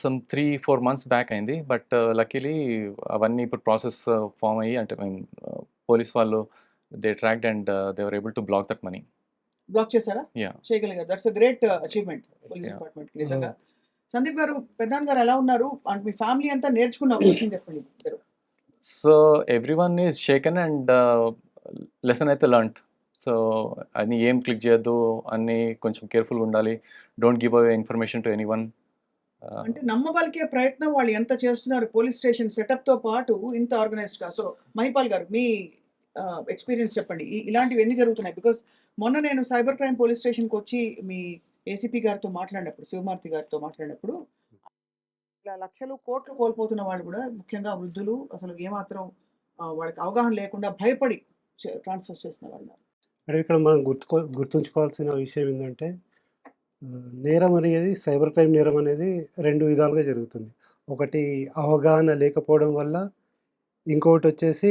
[SPEAKER 3] సమ్ 3-4 months బ్యాక్ అయింది. బట్ లక్కీలీ అవన్నీ ఇప్పుడు ప్రాసెస్ ఫామ్ అయ్యి అంటే పోలీస్ వాళ్ళు they tracked and they were able to block that money.
[SPEAKER 1] Block చేశారా?
[SPEAKER 3] Yeah.
[SPEAKER 1] చేయగలిగారు. That's a great achievement police
[SPEAKER 3] Yeah.
[SPEAKER 1] Department నిజంగా. సందీప్ గారు, పెద్దాన్ గారు ఎలా ఉన్నారు? అంటే మీ ఫ్యామిలీ అంతా నేర్చుకున్న ఒక విషయం చెప్పండి ఇద్దరు.
[SPEAKER 3] So everyone is shaken and lesson అయితే లర్న్డ్. సో అన్ని ఏం క్లిక్ చేయొద్దు, అన్నీ కొంచెం కేర్ఫుల్గా ఉండాలి, don't give away information to anyone.
[SPEAKER 1] అంటే నమ్మబలికే ప్రయత్నం వాళ్ళు ఎంత చేస్తున్నారు పోలీస్ స్టేషన్ సెటప్ తో పాటు ఇంత ఆర్గనైజ్డ్ గా. సో మహిపాల్ గారు, మీ ఎక్స్పీరియన్స్ చెప్పండి. ఇలాంటివి ఎన్ని జరుగుతున్నాయి? బికాస్ మొన్న నేను సైబర్ క్రైమ్ పోలీస్ స్టేషన్కి వచ్చి మీ ఏసీపీ గారితో మాట్లాడినప్పుడు, శివమార్తి గారితో మాట్లాడినప్పుడు, ఇలా లక్షలు కోట్లు కోల్పోతున్న వాళ్ళు కూడా, ముఖ్యంగా వృద్ధులు, అసలు ఏమాత్రం వాళ్ళకి అవగాహన లేకుండా భయపడి ట్రాన్స్ఫర్ చేసిన వాళ్ళు.
[SPEAKER 4] అంటే ఇక్కడ మనం గుర్తుంచుకోవాల్సిన విషయం ఏంటంటే నేరం అనేది, సైబర్ క్రైమ్ నేరం అనేది 2 విధాలుగా జరుగుతుంది. ఒకటి అవగాహన లేకపోవడం వల్ల, ఇంకొకటి వచ్చేసి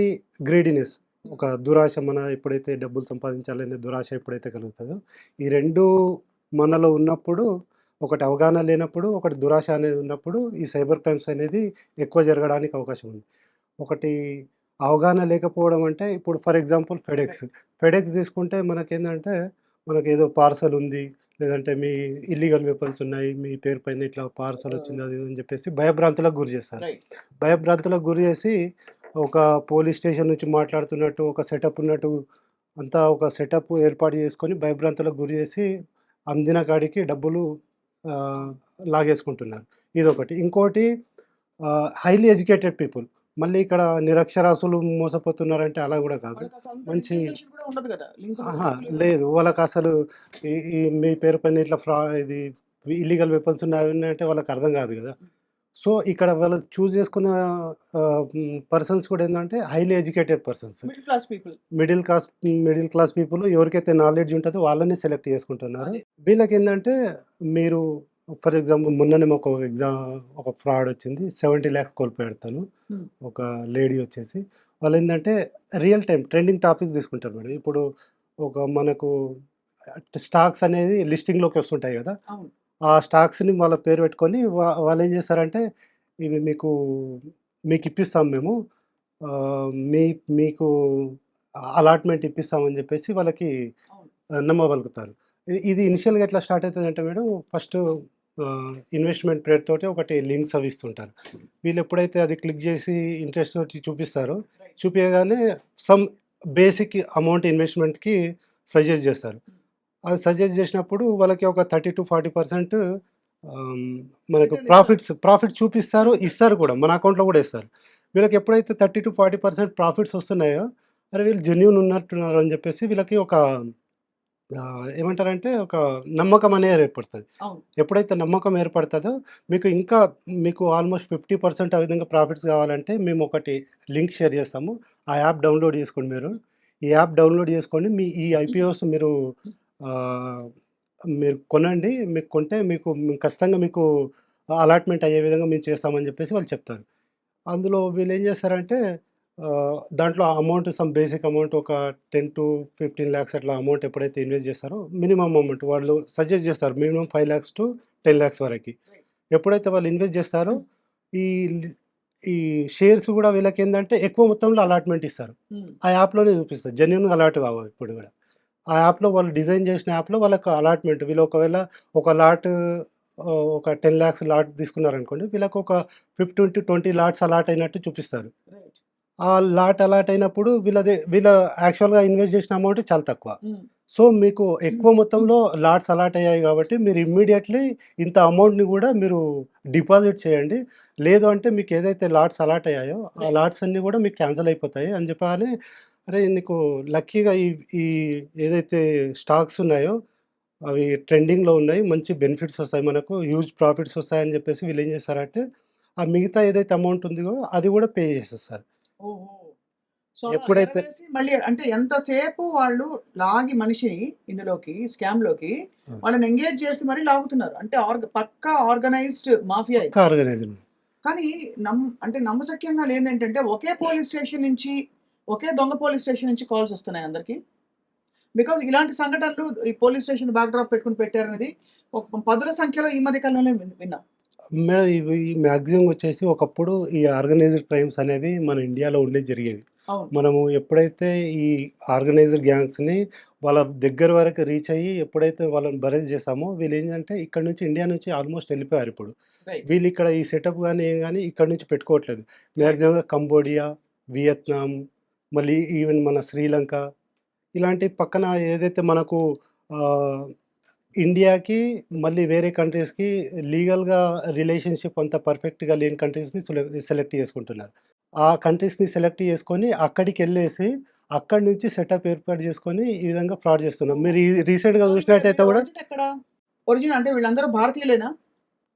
[SPEAKER 4] గ్రీడినెస్, ఒక దురాశ. మన ఎప్పుడైతే డబ్బులు సంపాదించాలనే దురాశ ఎప్పుడైతే కలుగుతుందో, ఈ 2 మనలో ఉన్నప్పుడు, ఒకటి అవగాహన లేనప్పుడు, ఒకటి దురాశ అనేది ఉన్నప్పుడు ఈ సైబర్ క్రైమ్స్ అనేది ఎక్కువ జరగడానికి అవకాశం ఉంది. ఒకటి అవగాహన లేకపోవడం అంటే ఇప్పుడు ఫర్ ఎగ్జాంపుల్ ఫెడెక్స్ తీసుకుంటే మనకేందంటే, మనకేదో పార్సల్ ఉంది, లేదంటే మీ ఇల్లీగల్ వెపన్స్ ఉన్నాయి, మీ పేరు పైన ఇట్లా పార్సల్ వచ్చింది అది అని చెప్పేసి భయభ్రాంతులకు గురి చేస్తారు.
[SPEAKER 1] రైట్.
[SPEAKER 4] భయభ్రాంతులకు గురి చేసి ఒక పోలీస్ స్టేషన్ నుంచి మాట్లాడుతున్నట్టు, ఒక సెటప్ ఉన్నట్టు, అంతా ఒక సెటప్ ఏర్పాటు చేసుకొని భయభ్రాంతులకు గురి చేసి అందిన కాడికి డబ్బులు లాగేసుకుంటున్నారు. ఇదొకటి. ఇంకోటి హైలీ ఎడ్యుకేటెడ్ పీపుల్. మళ్ళీ ఇక్కడ నిరక్షరాస్యులు మోసపోతున్నారంటే అలా కూడా కాదు.
[SPEAKER 1] వాళ్ళకి అసలు అంత
[SPEAKER 4] మంచి
[SPEAKER 1] రిజిస్ట్రేషన్ కూడా ఉండదు కదా, లింక్
[SPEAKER 4] లేదు, వాళ్ళకి అసలు ఈ మీ పేరు పైన ఇట్లా ఇది ఇల్లీగల్ వెపన్స్ ఉన్నాయంటే వాళ్ళకి అర్థం కాదు కదా. సో ఇక్కడ వాళ్ళు చూస్ చేసుకున్న పర్సన్స్ కూడా ఏంటంటే highly educated persons,
[SPEAKER 1] middle class people.
[SPEAKER 4] Middle class people ఎవరికైతే నాలెడ్జ్ ఉంటుందో వాళ్ళని సెలెక్ట్ చేసుకుంటున్నారు. వీళ్ళకి ఏంటంటే, మీరు ఫర్ ఎగ్జాంపుల్ మొన్ననే ఒక ఫ్రాడ్ వచ్చింది, 70 lakhs కోల్పోయాడు తను. ఒక లేడీ వచ్చేసి వాళ్ళు ఏంటంటే రియల్ టైం ట్రెండింగ్ టాపిక్స్ తీసుకుంటారు మేడం. ఇప్పుడు ఒక మనకు స్టాక్స్ అనేది లిస్టింగ్లోకి వస్తుంటాయి కదా,
[SPEAKER 1] అవును.
[SPEAKER 4] ఆ స్టాక్స్ని వాళ్ళ పేరు పెట్టుకొని వాళ్ళు ఏం చేస్తారంటే, ఇవి మీకు ఇప్పిస్తాం మేము, మీకు అలాట్మెంట్ ఇప్పిస్తామని చెప్పేసి వాళ్ళకి
[SPEAKER 1] అవును.
[SPEAKER 4] నమ్మబలుకుతారు. ఇది ఇనిషియల్గా ఎట్లా స్టార్ట్ అవుతుంది అంటే మేడం, ఫస్ట్ ఇన్వెస్ట్మెంట్ పేరుతోటి ఒకటి లింక్స్ అవి ఇస్తుంటారు. వీళ్ళు ఎప్పుడైతే అది క్లిక్ చేసి ఇంట్రెస్ట్ తోటి చూపిస్తారో, చూపియగానే సమ్ బేసిక్ అమౌంట్ ఇన్వెస్ట్మెంట్కి సజెస్ట్ చేస్తారు. అది సజెస్ట్ చేసినప్పుడు వాళ్ళకి ఒక 30-40% మనకు
[SPEAKER 1] రిటర్న్ ఇస్తారు.
[SPEAKER 4] ప్రాఫిట్ చూపిస్తారు, ఇస్తారు కూడా. మన అకౌంట్‌లో కూడా ఇస్తారు. వీళ్ళకి ఎప్పుడైతే 30-40% ప్రాఫిట్స్ వస్తున్నాయో, అరే వీళ్ళు జెన్యూన్ ఉన్నట్టున్నారు అని చెప్పేసి వీళ్ళకి ఒక ఏమంటారంటే ఒక నమ్మకం అనేది ఏర్పడుతుంది.
[SPEAKER 1] అవును.
[SPEAKER 4] ఎప్పుడైతే నమ్మకం ఏర్పడుతుందో మీకు ఆల్మోస్ట్ 50% ఆ విధంగా ప్రాఫిట్స్ కావాలంటే మేము ఒకటి లింక్ షేర్ చేస్తాము. ఆ యాప్ డౌన్లోడ్ చేసుకోండి మీరు. ఈ యాప్ డౌన్లోడ్ చేసుకొని మీ ఈ ఐపీఓస్ మీరు కొనండి. మీకు కొంటే ఖచ్చితంగా మీకు అలాట్మెంట్ అయ్యే విధంగా మేము చేస్తామని చెప్పేసి వాళ్ళు చెప్తారు. అందులో వీళ్ళు ఏం చేస్తారంటే దాంట్లో అమౌంట్ సమ్ బేసిక్ అమౌంట్ ఒక 10-15 లాక్స్ అట్లా అమౌంట్ ఎప్పుడైతే ఇన్వెస్ట్ చేస్తారో మినిమమ్ అమౌంట్ వాళ్ళు సజెస్ట్ చేస్తారు. మినిమమ్ 5 లాక్స్ టు 10 లాక్స్ వరకి. ఎప్పుడైతే వాళ్ళు ఇన్వెస్ట్ చేస్తారో ఈ లి ఈ షేర్స్ కూడా వీళ్ళకేందంటే ఎక్కువ మొత్తంలో అలాట్మెంట్ ఇస్తారు.
[SPEAKER 1] హ్మ్.
[SPEAKER 4] ఆ యాప్‌లోనే చూపిస్తారు. జెన్యూన్‌గా అలాట్ కావు ఇప్పుడు కూడా. ఆ యాప్‌లో వాళ్ళు డిజైన్ చేసిన యాప్‌లో వాళ్ళకి అలాట్మెంట్ వీళ్ళు ఒకవేళ ఒక లాట్ ఒక 10 లాక్స్ లాట్ తీసుకున్నారనుకోండి. వీళ్ళకి ఒక 15-20 లాట్స్ అలాట్ అయినట్టు చూపిస్తారు.
[SPEAKER 1] రైట్.
[SPEAKER 4] ఆ లాట్ అలాట్ అయినప్పుడు వీళ్ళ యాక్చువల్‌గా ఇన్వెస్ట్ చేసిన అమౌంట్ చాలా తక్కువ.
[SPEAKER 1] హ్మ్.
[SPEAKER 4] సో, మీకు ఎక్కువ మొత్తంలో లాట్స్ అలాట్ అయ్యాయి కాబట్టి మీరు ఇమ్మీడియేట్‌లీ ఇంత అమౌంట్‌ని కూడా మీరు డిపాజిట్ చేయండి. లేదు అంటే మీకు ఏదైతే లాట్స్ అలాట్ అయ్యాయో ఆ
[SPEAKER 1] రైట్.
[SPEAKER 4] లాట్స్ అన్నీ కూడా మీకు క్యాన్సెల్ అయిపోతాయి అని చెప్పగానే, అరే నీకు లక్కీగా ఈ ఈ ఏదైతే స్టాక్స్ ఉన్నాయో అవి ట్రెండింగ్‌లో ఉన్నాయి. మంచి బెనిఫిట్స్ వస్తాయి మనకు. హ్యూజ్ ప్రాఫిట్స్ వస్తాయని చెప్పేసి వీళ్ళేం చేస్తారంటే, ఆ మిగతా ఏదైతే అమౌంట్ ఉందో అది కూడా పే చేసేస్తారు.
[SPEAKER 1] ఓహో! సో, అలా
[SPEAKER 4] ఎప్పుడైతే
[SPEAKER 1] ఎరవేసి మళ్ళీ అంటే ఎంతసేపు వాళ్ళు లాగి మనిషిని ఇందులోకి స్కామ్‌లోకి
[SPEAKER 4] ఆ!
[SPEAKER 1] వాళ్ళని ఎంగేజ్ చేసి మరీ లాగుతున్నారు. అంటే పక్కా ఆర్గనైజ్డ్ మాఫియా ఇది.
[SPEAKER 4] పక్కా ఆర్గనైజ్డ్.
[SPEAKER 1] కానీ అంటే నమ్మశక్యంగా లేనిదేంటంటే ఒకే పోలీస్ స్టేషన్ నుంచి, ఒకే దొంగ పోలీస్ స్టేషన్ నుంచి కాల్స్ వస్తున్నాయి అందరికి. బికాజ్ ఇలాంటి సంఘటనలు ఈ పోలీస్ స్టేషన్ బ్యాక్ డ్రాప్ పెట్టుకొని పెట్టారనేది ఒక పదుల సంఖ్యలో ఈ మధ్య కాలంలోనే విన్నాం.
[SPEAKER 4] మేడం ఇవి మాక్సిమం వచ్చేసి ఒకప్పుడు ఈ ఆర్గనైజ్డ్ క్రైమ్స్ అనేవి మన ఇండియాలో జరిగేవి.
[SPEAKER 1] అవును.
[SPEAKER 4] మనము ఎప్పుడైతే ఈ ఆర్గనైజ్డ్ గ్యాంగ్స్‌ని వాళ్ళ దగ్గర వరకు రీచ్ అయ్యి ఎప్పుడైతే వాళ్ళని బరేజ్ చేసామో వీళ్ళేంటంటే ఇక్కడ నుంచి ఇండియా నుంచి ఆల్మోస్ట్ వెళ్ళిపోయారిప్పుడు.
[SPEAKER 1] రైట్.
[SPEAKER 4] వీళ్ళు ఇక్కడ ఈ సెటప్ గాని ఏం గాని ఇక్కడి నుంచి పెట్టుకోవట్లేదు.
[SPEAKER 1] రైట్.
[SPEAKER 4] మాక్సిమంగా కంబోడియా, వియత్నాం, మళ్ళీ ఈవెన్ మన శ్రీలంక ఇలాంటి పక్కన ఏదైతే మనకు ఆహ్, ఇండియాకి మళ్ళీ వేరే కంట్రీస్‌కి లీగల్‌గా రిలేషన్‌షిప్ అంత పర్ఫెక్ట్‌గా లేని కంట్రీస్‌ని సెలెక్ట్ చేసుకుంటున్నారు. ఆ కంట్రీస్‌ని సెలెక్ట్ చేసుకొని అక్కడికెళ్ళేసి అక్కడి నుంచి సెటప్ ఏర్పాటు చేసుకొని ఈ విధంగా ఫ్రాడ్ చేస్తున్నారు. మీరు రీసెంట్‌గా
[SPEAKER 1] మరి
[SPEAKER 4] చూసినట్టయితే
[SPEAKER 1] వీళ్ళ
[SPEAKER 4] కూడా
[SPEAKER 1] ఒరిజిన్ ఎక్కడ? ఒరిజిన్ అంటే వీళ్ళందరూ భారతీయులేనా?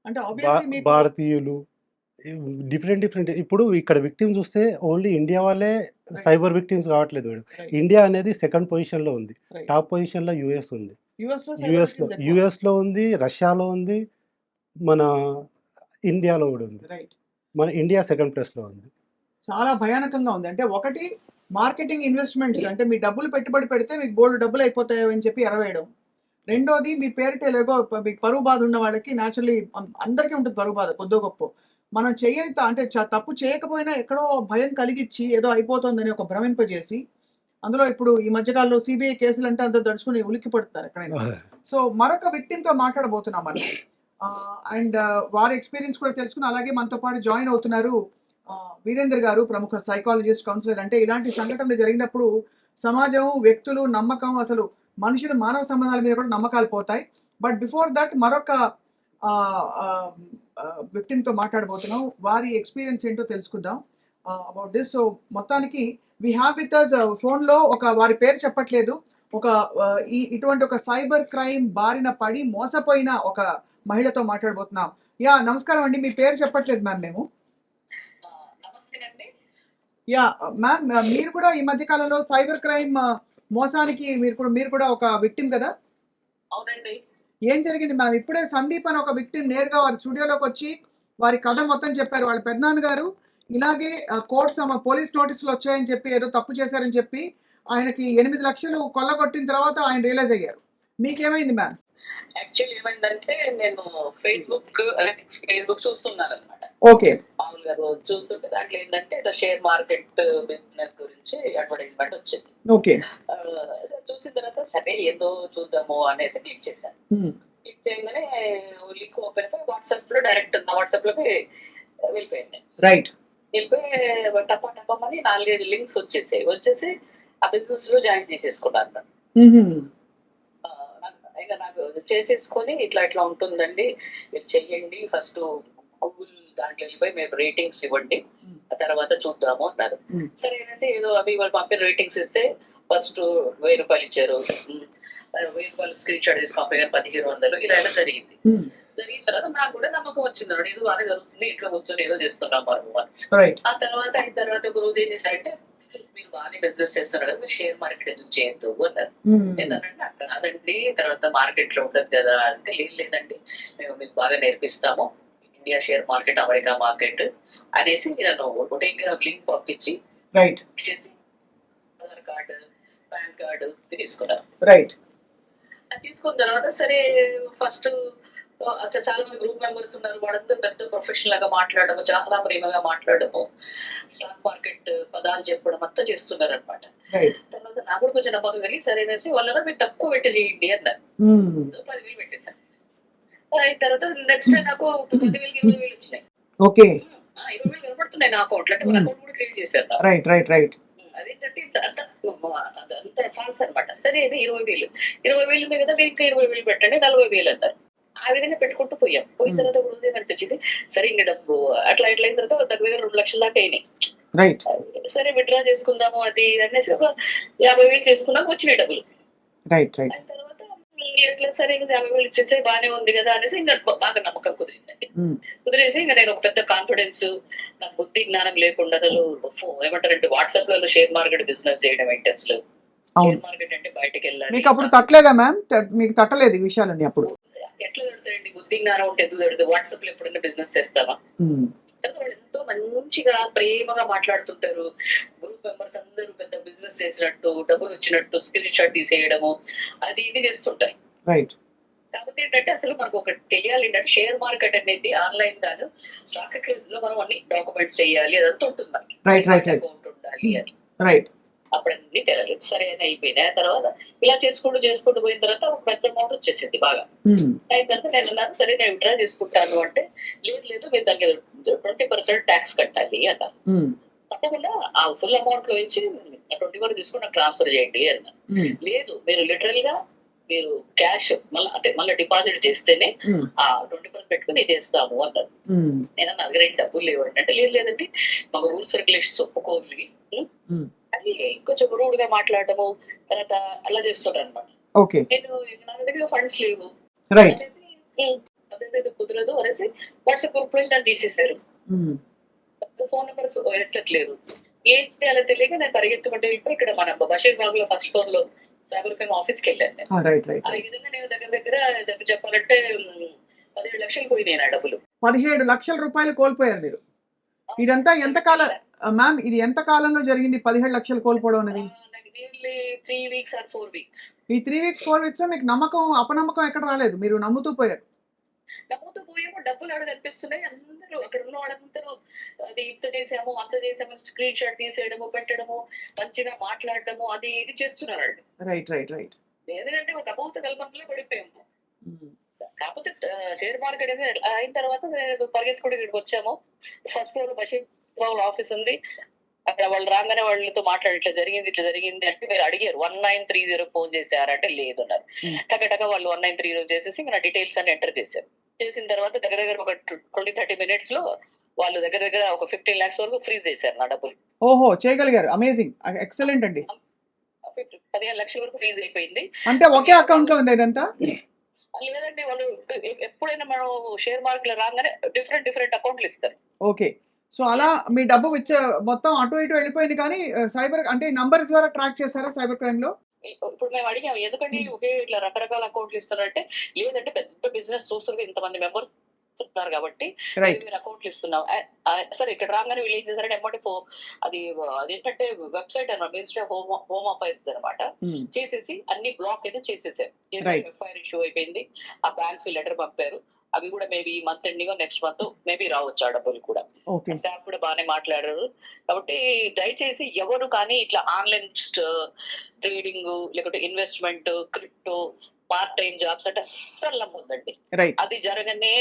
[SPEAKER 1] అంటే
[SPEAKER 4] భా
[SPEAKER 1] ఆబ్వియస్లీ మీకు
[SPEAKER 4] భారతీయులు డిఫరెంట్ ఇప్పుడు ఇక్కడ విక్టిమ్స్ చూస్తే ఓన్లీ ఇండియా వాళ్ళే
[SPEAKER 1] రైట్.
[SPEAKER 4] సైబర్ విక్టిమ్స్ కావట్లేదు మేడం.
[SPEAKER 1] రైట్.
[SPEAKER 4] ఇండియా అనేది సెకండ్ పొజిషన్‌లో ఉంది.
[SPEAKER 1] రైట్.
[SPEAKER 4] టాప్ పొజిషన్‌లో యూఎస్ ఉంది.
[SPEAKER 1] యూఎస్‌లో సైబర్ విక్టిమ్స్ ఎక్కువ.
[SPEAKER 4] యూఎస్‌లో ఉంది, రష్యాలో ఉంది, మన ఇండియాలో కూడా ఉంది.
[SPEAKER 1] రైట్.
[SPEAKER 4] మన ఇండియా సెకండ్ ప్లేస్‌లో ఉంది.
[SPEAKER 1] చాలా భయానకంగా ఉంది. అంటే ఒకటి మార్కెటింగ్ ఇన్వెస్ట్‌మెంట్స్ అంటే మీ డబ్బులు పెట్టుబడి పెడితే మీకు బోలెడు డబ్బులు అయిపోతాయి అని చెప్పి ఎరవేయడం. రెండోది మీ పేరిట ఎలాగో మీకు పరువు బాధ ఉన్న వాళ్ళకి నేచురల్లీ అందరికీ ఉంటుంది పరువు బాధ కొద్దో గొప్పో. మనం చేయని అంటే తప్పు చేయకపోయినా ఎక్కడో భయం కలిగిచ్చి ఏదో అయిపోతుందని ఒక భ్రమింపజేసి, అందులో ఇప్పుడు ఈ మధ్య కాలంలో సీబీఐ కేసులంటే అందరూ దడుచుకొని ఉలిక్కి పడుతున్నారు ఎక్కడైనా. సో, మరొక వ్యక్తితో మాట్లాడబోతున్నాం మనం. అండ్ వారి ఎక్స్‌పీరియన్స్ కూడా తెలుసుకొని అలాగే మనతో పాటు జాయిన్ అవుతున్నారు వీరేందర్ గారు ప్రముఖ సైకాలజిస్ట్, కౌన్సిలర్. అంటే ఇలాంటి సంఘటనలు జరిగినప్పుడు సమాజం, వ్యక్తులు, నమ్మకం అసలు మనుషులు మానవ సంబంధాల మీద కూడా నమ్మకాలు పోతాయి. బట్ బిఫోర్ దట్ మరొక ఆహ్, ఆహ్, వ్యక్తితో మాట్లాడబోతున్నాం. వారి ఎక్స్‌పీరియన్స్ ఏంటో తెలుసుకుందాం అబౌట్ దిస్. సో, మొత్తానికి వి హావ్ విత్ అస్ ఫోన్‌లో వారి పేరు చెప్పట్లేదు. ఒక ఇటువంటి ఒక సైబర్ క్రైమ్ బారిన పడి మోసపోయిన ఒక మహిళతో మాట్లాడబోతున్నాం. యాహ్! నమస్కారం అండి. మీ పేరు చెప్పట్లేదు మ్యామ్ మేము.
[SPEAKER 5] నమస్తేనండి.
[SPEAKER 1] యాహ్! మ్యామ్ మీరు కూడా ఈ మధ్య కాలంలో సైబర్ క్రైమ్ మోసానికి మీరు కూడా ఒక విక్టిమ్ కదా?
[SPEAKER 5] అవునండి.
[SPEAKER 1] ఏం జరిగింది మ్యామ్? ఇప్పుడే సందీప్ అని ఒక విక్టిమ్ నేరుగా వారి స్టూడియోలోకొచ్చి వారి కథ మొత్తం చెప్పారు. వాళ్ళ పెదనాన్నగారు ఇలాగే పోలీస్ నోటీసులు వచ్చాయని చెప్పి ఏదో తప్పు చేశారని చెప్పి ఆయనకి 8 లక్షలు కొల్లగొట్టిన తర్వాత ఆయన రియలైజ్ అయ్యారు. మీకేమైంది మ్యామ్?
[SPEAKER 5] యాక్చువల్లీ ఏమైందంటే నేను ఫేస్‌బుక్ చూస్తున్నాననమాట.
[SPEAKER 1] ఓకే.
[SPEAKER 5] మామూలుగా రోజు చూస్తుంటే దాంట్లో ఏందంటే ఏదో షేర్ మార్కెట్ బిజినెస్ గురించి అడ్వర్టైజ్‌మెంట్ వచ్చింది.
[SPEAKER 1] ఓకే.
[SPEAKER 5] చూసిన తర్వాత సరే ఏదో చూద్దాము అనేసి క్లిక్ చేశాను.
[SPEAKER 1] హ్మ్.
[SPEAKER 5] క్లిక్ చేయగానే లింక్ ఓపెన్ అయిపోయి వాట్సాప్ లో డైరెక్ట్ నా వాట్సాప్ లోకి వెళ్ళిపోయింది.
[SPEAKER 1] రైట్.
[SPEAKER 5] వెళ్ళిపోయి టప్పమని 4-5 లింక్స్ వచ్చేసి ఆ బిజినెస్ లో జాయిన్ చేసేసుకున్నాను. ఇక నాకు చేసేసుకొని ఇట్లా ఉంటుందండి, మీరు చెయ్యండి, ఫస్ట్ గూగుల్ దాంట్లో వెళ్ళిపోయి మీరు రేటింగ్స్ ఇవ్వండి, ఆ తర్వాత చూద్దాము అన్నారు. సరే అనేసి ఏదో అవి వాళ్ళు పంపిన రేటింగ్స్ ఇస్తే ఫస్ట్ 1000 రూపాయలు ఇచ్చారు. 1000 రూపాయలు స్క్రీన్ షాట్ తీసి పంపారు, 1500 ఇలా ఎలా జరిగింది. జరిగిన తర్వాత నాకు కూడా నమ్మకం వచ్చింది, ఏదో బాగా జరుగుతుంది, ఇంట్లో కూర్చొని ఏదో చేస్తున్నాం మనం. ఆ తర్వాత అయిన తర్వాత ఒక రోజు ఏం చేశారంటే, మీరు బాగానే బిజినెస్ చేస్తున్నారు కదా, మీరు షేర్ మార్కెట్ ఎందుకు చేయొద్దు అన్నారు. ఏంటంటే అక్కడ కాదండి, తర్వాత మార్కెట్ లో ఉండదు కదా అంటే, లేదండి మేము మీకు బాగా నేర్పిస్తాము, India share market, America market అనేసి నన్ను టెలిగ్రామ్ లింక్ పంపించి ఇచ్చేసి ఆధార్ కార్డు, పాన్ కార్డు తీసుకున్నాను. అది తీసుకున్న తర్వాత సరే ఫస్ట్ చాలా మంది గ్రూప్ మెంబర్స్ ఉన్నారు, వాళ్ళందరూ పెద్ద ప్రొఫెషనల్ గా మాట్లాడము, చాలా ప్రేమగా మాట్లాడము, స్టాక్ మార్కెట్ పదాలు చెప్పడం అంతా చేస్తున్నారు అనమాట. తర్వాత నాకు కూడా కొంచెం నమ్మకం కలిగి సరేనేసి వాళ్ళ మీరు తక్కువ పెట్టి చేయండి అన్నారు. 10,000 పెట్టేశాను. అయిన తర్వాత నెక్స్ట్ టైం నాకు 10,000 20,000 వచ్చినాయి. 20,000 కనపడుతున్నాయి నా అకౌంట్, అంటే వాళ్ళ అకౌంట్ కూడా క్రియేట్ చేశారు. అదేంటంటే అదంతా ఫాల్స్ అనమాట. సరే ఇది 20,000 ఉంది కదా, మీరు ఇంకా 20,000 పెట్టండి, 40,000 అన్నారు. ఆ విధంగా పెట్టుకుంటూ పోయిన తర్వాత ఒక రోజు ఏమనిపించింది, సరే ఇంక డబ్బు అట్లా అయిన తర్వాత దగ్గర 2 లక్షల దాకా అయినాయి. సరే విత్డ్రా చేసుకుందాము అది అనేసి ఒక 50,000 చేసుకున్నాము, వచ్చినాయి డబ్బులు. అయిన తర్వాత ఎట్లా సరే ఇంకా 50,000 ఇచ్చేసే బాగానే ఉంది కదా అనేసి ఇంకా బాగా నమ్మకం కుదిరిందండి. కుదిరేసి ఇంకా నేను ఒక పెద్ద కాన్ఫిడెన్స్, నాకు బుద్ధి జ్ఞానం లేకుండా అసలు ఏమంటారంటే వాట్సాప్ లో షేర్ మార్కెట్ బిజినెస్ చేయడం ఏంటి, అసలు షేర్ మార్కెట్ అంటే బయటకు వెళ్ళాలి.
[SPEAKER 1] మీకు అప్పుడు తట్టలేదా మ్యామ్? మీకు తట్టలేదు ఈ విషయాలన్నీ అప్పుడు?
[SPEAKER 5] ఎట్లా తడుతాయండి, బుద్ధి జ్ఞానం ఉంటే ఎందుకు తడుతుంది? వాట్సాప్ లో ఎప్పుడైనా బిజినెస్ చేస్తావా? వాళ్ళు ఎంతో మంచిగా ప్రేమగా మాట్లాడుతుంటారు, గ్రూప్ మెంబర్స్ అందరూ పెద్ద బిజినెస్ చేసినట్టు, డబ్బులు వచ్చినట్టు స్క్రీన్ షాట్ తీసేయడము అది ఇది చేస్తుంటారు. కాకపోతే ఏంటంటే అసలు మనకు ఒకటి తెలియాలి ఏంటంటే, షేర్ మార్కెట్ అనేది ఆన్లైన్ కాదు, స్టాక్ ఎక్స్చేంజ్ లో మనం అన్ని డాక్యుమెంట్స్ చేయాలి, అదంతా ఉంటుంది మనకి, అకౌంట్ ఉండాలి అని. అప్పుడు అన్ని తెలియలేదు. సరే అని అయిపోయినాయి. ఆ తర్వాత ఇలా చేసుకుంటూ పోయిన తర్వాత ఒక పెద్ద అమౌంట్ వచ్చేసింది బాగా. అయిన తర్వాత నేను అన్నాను, సరే నేను విత్డ్రా చేసుకుంటాను అంటే, లేదు మీరు దానికి 20% ట్యాక్స్ కట్టాలి అన్నారు. తప్పకుండా ఆ ఫుల్ అమౌంట్ లో ఇచ్చి 20 కూడా తీసుకుని నాకు ట్రాన్స్ఫర్ చేయండి అన్నారు. లేదు మీరు లిటరల్ గా మీరు క్యాష్ మళ్ళీ డిపాజిట్ చేస్తేనే ఆ 20% పెట్టుకుని ఇది వేస్తాము అన్నారు. నేను నా దగ్గర డబ్బులు లేవు అంటే, లేదండి మాకు రూల్స్ రెగ్యులేషన్స్ ఒప్పుకోవాలి అని కొంచెం రూడ్ గా మాట్లాడటము, తర్వాత అలా చేస్తుంటారు అనమాట. నేను నా దగ్గర ఫండ్స్ లేవు అనేసి, అదే కుదరదు అనేసి వాట్సాప్ గ్రూప్ లో నన్ను తీసేశారు. ఫోన్ నెంబర్స్ ఎత్తట్లేదు, ఏంటి అలా తెలియక నేను పరిగెత్తుకుంటే వెళ్ళిపోయి ఇక్కడ మన బషీర్ బాగ్ లో ఫస్ట్ ఫ్లోర్ లో సైబర్ క్రైమ్ ఆఫీస్కి వెళ్ళాను. ఆ విధంగా నేను దగ్గర చెప్పాలంటే 17 లక్షలు పోయినాయి నా డబ్బులు.
[SPEAKER 1] 17 లక్షల రూపాయలు కోల్పోయారు మీరు. ఇదంతా ఎంత కాలం మ్యామ్, ఇది ఎంత కాలంలో జరిగింది 17 లక్షలు కోల్పోవడం అనేది?
[SPEAKER 5] 3 weeks or 4 weeks.
[SPEAKER 1] ఈ 3 weeks 4 weeks లో మీకు అపనమ్మకం ఎక్కడ రాలేదు, మీరు నమ్ముతూ పోయారు?
[SPEAKER 5] పోయేమో డబ్బులు ఆడ కనిపిస్తున్నాయి, అందరూ అక్కడ ఉన్న వాళ్ళందరూ అది ఇంత చేసాము అంత చేసాము స్క్రీన్ షాట్ తీసేయడము, పెట్టడము, మంచిగా మాట్లాడటము అది ఇది చేస్తున్నారు. ఎందుకంటే ఒక అభూత కల్పనలో పడిపోయాము. కాకపోతే షేర్ మార్కెట్ అయిన తర్వాత పరిగెత్తుకుంటూ ఇక్కడికి వచ్చాము. ఫస్ట్ ఫ్లోర్ బషీర్ ఆఫీస్ ఉంది, అక్కడ వాళ్ళు రాగానే వాళ్ళతో మాట్లాడి ఇట్లా జరిగింది అంటే, మీరు అడిగారు 1930 ఫోన్ చేశారంటే లేదు అన్నారు. టక వాళ్ళు 1930 చేసేసి నా డీటెయిల్స్ అన్ని ఎంటర్ చేశారు. చేసిన తర్వాత దగ్గర ఒక 20-30 minutes లో వాళ్ళు దగ్గర ఒక 15 lakhs వరకు ఫ్రీజ్ చేశారు నా డబ్బులు.
[SPEAKER 1] ఓహో, చేయగలిగారు, అమేజింగ్, ఎక్సలెంట్ అండి.
[SPEAKER 5] 15 లక్షల వరకు ఫ్రీజ్ అయిపోయింది.
[SPEAKER 1] అంటే ఒకే అకౌంట్ లో ఉంది ఇదంతా?
[SPEAKER 5] లేదండి, వాళ్ళు ఎప్పుడైనా మనం షేర్ మార్కెట్ లో రాగానే డిఫరెంట్ అకౌంట్లు ఇస్తారు.
[SPEAKER 1] ఓకే, సో అలా మీ డబ్బు మొత్తం అటు ఇటు వెళ్ళిపోయింది. కానీ సైబర్ అంటే నంబర్స్ ద్వారా ట్రాక్ చేశారా సైబర్ క్రైమ్ లో?
[SPEAKER 5] ఇప్పుడు మేము అడిగాము, ఎందుకంటే ఒకే ఇట్లా రకరకాల అకౌంట్లు ఇస్తున్నారంటే, లేదంటే పెద్ద బిజినెస్ చూస్తున్నారు, ఇంతమంది మెంబర్స్ ఉన్నారు కాబట్టి మీరు అకౌంట్లు ఇస్తున్నాం. సరే ఇక్కడ రాగానే వీళ్ళు ఏం చేశారంటే ఎమ్మటి అదేంటంటే వెబ్సైట్ అనమాట, మినిస్ట్రీ ఆఫ్ హోమ్ అఫైర్స్ అనమాట, చేసేసి అన్ని బ్లాక్ అయితే చేసేసారు. ఎఫ్ఐఆర్ ఇష్యూ అయిపోయింది, ఆ బ్యాంక్స్ లెటర్ పంపారు. అవి కూడా మేబీ ఈ month ending next month maybe రావచ్చు ఆ డబ్బులు కూడా. స్టాఫ్ కూడా బాగానే మాట్లాడారు. కాబట్టి దయచేసి ఎవరు కానీ ఇట్లా ఆన్లైన్ ట్రేడింగ్ లేకపోతే investment, crypto part time jobs అంటే అస్సలు నమ్మొద్దండి.
[SPEAKER 1] రైట్.
[SPEAKER 5] అది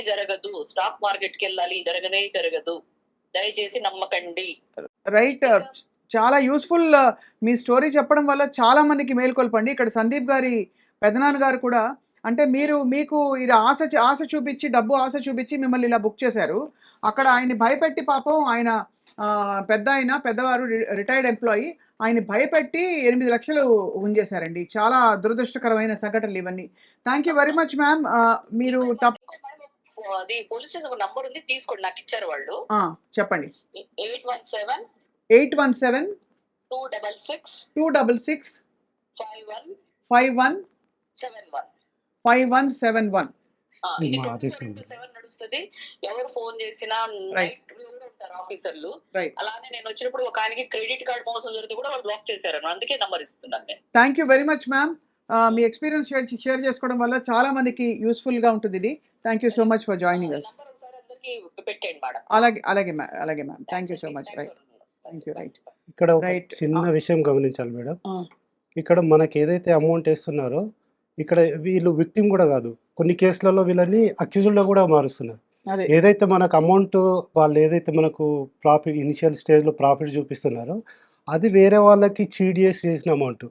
[SPEAKER 5] జరగదు. స్టాక్ మార్కెట్ కి వెళ్ళాలి, జరగదు. దయచేసి నమ్మకండి.
[SPEAKER 1] రైట్. చాలా యూస్‌ఫుల్ మీ స్టోరీ చెప్పడం వల్ల చాలా మందికి మేలుకొల్పండి. ఇక్కడ సందీప్ గారి పెదనాన్న గారు కూడా అంటే మీకు ఇది ఆశ చూపిచ్చి, డబ్బు ఆశ చూపిచ్చి మిమ్మల్ని ఇలా బుక్ చేశారు. అక్కడ ఆయన్ని భయపెట్టి పాపం ఆయన పెద్దవారు రిటైర్డ్ ఎంప్లాయీ. ఆయన్ని భయపెట్టి 8,00,000 గుంజేశారండి. చాలా దురదృష్టకరమైన సంఘటనలు ఇవన్నీ. Thank you very much ma'am. మీరు
[SPEAKER 5] అది పోలీస్ స్టేషన్ ఒక నంబర్ ఉంది, తీసుకోండి. నాకు ఇచ్చారు వాళ్ళు.
[SPEAKER 1] చెప్పండి.
[SPEAKER 5] 817
[SPEAKER 1] 817
[SPEAKER 5] 266
[SPEAKER 1] 266
[SPEAKER 5] 5171.
[SPEAKER 1] 5171.
[SPEAKER 5] ఇది
[SPEAKER 4] మా ఆఫీస్
[SPEAKER 5] 24/7 నడుస్తుంది. ఎవరు ఫోన్ చేసినా
[SPEAKER 1] రైట్.
[SPEAKER 5] నైట్ ఉంటారు ఆఫీసర్లు.
[SPEAKER 1] రైట్.
[SPEAKER 5] అలానే నేను వచ్చినప్పుడు ఒక ఆయనకి క్రెడిట్ కార్డ్ మోసం జరిగితే కూడా వాళ్ళు బ్లాక్ చేశారు. అందుకే నంబర్ ఇస్తున్నాను నేను.
[SPEAKER 1] Thank you very much ma'am. Me experience share చేసుకోవడం వల్ల చాలా మందికి యూస్‌ఫుల్‌గా ఉంటుంది ఇది. Thank you so much for joining us.
[SPEAKER 5] Number ఒకసారి అందరికి పెట్టండి మేడం.
[SPEAKER 1] అలాగే ma'am. Thank you so much. Right. Thank you. Right.
[SPEAKER 4] ఇక్కడ ఒక
[SPEAKER 1] రైట్.
[SPEAKER 4] చిన్న విషయం గమనించాలి మేడం.
[SPEAKER 1] ఆ!
[SPEAKER 4] ఇక్కడ మనకి ఏదైతే అమౌంట్ ఏస్తున్నారో, ఇక్కడ వీళ్ళు విక్టిమ్ కూడా కాదు. కొన్ని కేసులలో వీళ్ళని అక్యూజ్డ్‌గా కూడా మారుస్తున్నారు.
[SPEAKER 1] అదే.
[SPEAKER 4] ఏదైతే మనకు అమౌంట్ వాళ్ళు ఏదైతే మనకు ప్రాఫిట్ ఇనిషియల్ స్టేజ్‌లో ప్రాఫిట్ చూపిస్తున్నారో, అది వేరే వాళ్ళకి చీట్ చేసిన అమౌంట్.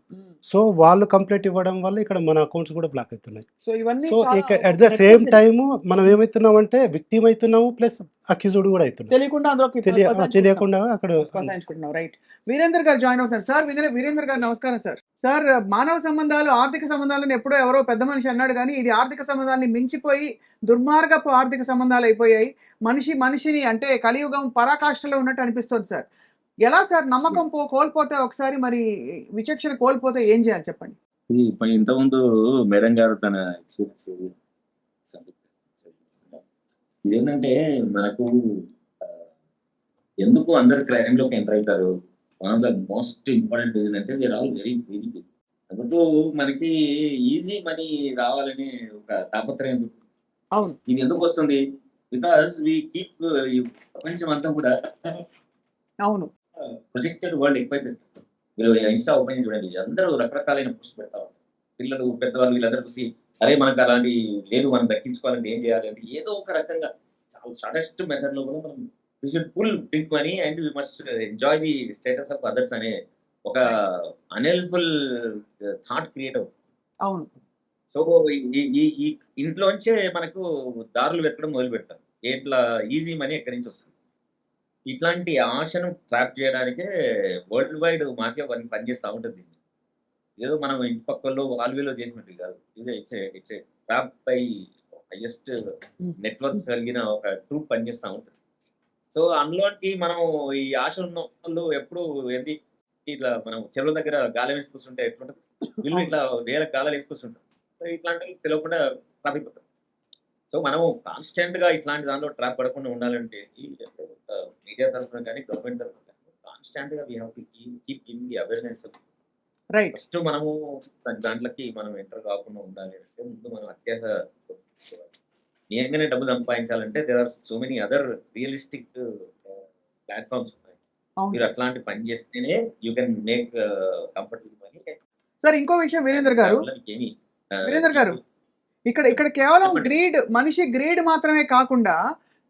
[SPEAKER 4] సో, వాళ్ళు కంప్లెయింట్ ఇవ్వడం వల్ల ఇక్కడ మన అకౌంట్స్ కూడా బ్లాక్ అవుతున్నాయి.
[SPEAKER 1] సో ఇవన్నీ
[SPEAKER 4] సో,
[SPEAKER 1] చాలా
[SPEAKER 4] అట్ ద సేమ్
[SPEAKER 1] నెక్సెసరీ.
[SPEAKER 4] టైమ్ మనం ఏమైతున్నామంటే విక్టిమ్ అవుతున్నాము ప్లస్ అక్యూజ్డ్ కూడా అవుతున్నాం.
[SPEAKER 1] తెలియకుండా అందులోకి
[SPEAKER 4] తెలియకుండా అక్కడ
[SPEAKER 1] పసాయించుకుంటున్నాం. రైట్. వీరేందర్ గారు జాయిన్ అవుతున్నారు. సార్ వీరేందర్ గారు నమస్కారం సార్. సార్ మానవ సంబంధాలు, ఆర్థిక సంబంధాలను ఎప్పుడో ఎవరో పెద్ద మనిషి అన్నాడు గానీ, ఇది ఆర్థిక సంబంధాలని మించిపోయి దుర్మార్గపు ఆర్థిక సంబంధాలు అయిపోయాయి. మనిషిని అంటే కలియుగం పరాకాష్ఠలో ఉన్నట్టు అనిపిస్తోంది సార్. ఎలా సార్ నమ్మకం కోల్పోతే ఒకసారి మరి విచక్షణ కోల్పోతే ఏం చేయాలి చెప్పండి?
[SPEAKER 6] ఇంతకుముందు మేడం గారు తన ఎక్స్పీరియన్స్ ఇదేంటంటే మనకు ఎందుకు అందరు క్రైమ్ లోకి ఎంటర్ అవుతారు. One of the most important reason అంటే వీఆర్ ఆల్ వెరీ క్రిటికల్. అందుకు మనకి ఈజీ మనీ రావాలని ఒక తాపత్రయం ఎందుకు?
[SPEAKER 1] అవును.
[SPEAKER 6] ఇది ఎందుకు వస్తుంది? బికాస్ వి కీప్ ప్రపంచం అంతా కూడా
[SPEAKER 1] అవును.
[SPEAKER 6] ప్రొజెక్టెడ్ వరల్డ్ ఎక్కువైపోయింది. మీరు ఇన్స్టా ఓపెన్ చేసి చూడండి, అందరూ రకరకాలైన పోస్ట్ పెడతా ఉంటారు. పిల్లలు పెద్దవాళ్ళు వీళ్ళందరూ చూసి అరే మనకు అలాంటి లేదు, మనం దక్కించుకోవాలంటే ఏం చేయాలి అంటే ఏదో ఒక రకంగా చాలా షార్టెస్ట్ మెథడ్ లో కూడా మనం we should pull big money and we must enjoy the status of others అనే ఒక అన్హెల్ప్ఫుల్ థాట్ క్రియేట్ అవుతుంది.
[SPEAKER 1] అవును.
[SPEAKER 6] సో ఈ ఇంట్లోంచే మనకు దారులు వెతకడం మొదలు పెడతారు. ఎట్లా ఈజీ మనీ ఎక్కడి నుంచి వస్తుంది. ఇట్లాంటి ఆశను ట్రాప్ చేయడానికే వరల్డ్ వైడ్ మాఫియా పనిచేస్తూ ఉంటుంది. ఏదో మనం ఇంటి పక్కల్లో వాల్వేలో చేసినట్టు కాదు. It's trap by highest network కలిగిన ఒక ట్రూప్ పనిచేస్తూ ఉంటుంది. సో అందులోకి మనం ఈ ఆశ ఉన్న వాళ్ళు ఎప్పుడు ఏంటి ఇట్లా మనం చెరువుల దగ్గర గాలం వేసుకొస్తుంటే ఎట్లుంటుంది, వీళ్ళు ఇట్లా వేల గాలాలు వేసుకొస్తుంటారు. సో ఇట్లాంటివి తెలియకుండా తప్పిపోతారు. సో మనం కాన్స్టెంట్ గా ఇట్లాంటి దాంట్లో ట్రాప్ పడకుండా ఉండాలంటే మీడియా తరఫున కానీ గవర్నమెంట్ తరఫున కానీ కాన్స్టెంట్ గా we have to keep giving the awareness.
[SPEAKER 1] Right.
[SPEAKER 6] First మనము దాంట్లోకి మనం ఎంటర్ కాకుండా ఉండాలి అంటే ముందు మనం అత్యాశ నిజంగానే డబ్బు సంపాదించాలంటే there are so many other realistic platforms ఉన్నాయి. మీరు అట్లాంటి పని చేస్తేనే you can make comfortable money.
[SPEAKER 1] Sir ఇంకో విషయం వీరేందర్ గారు, ఇక్కడ కేవలం మనిషి గ్రీడ్ మాత్రమే కాకుండా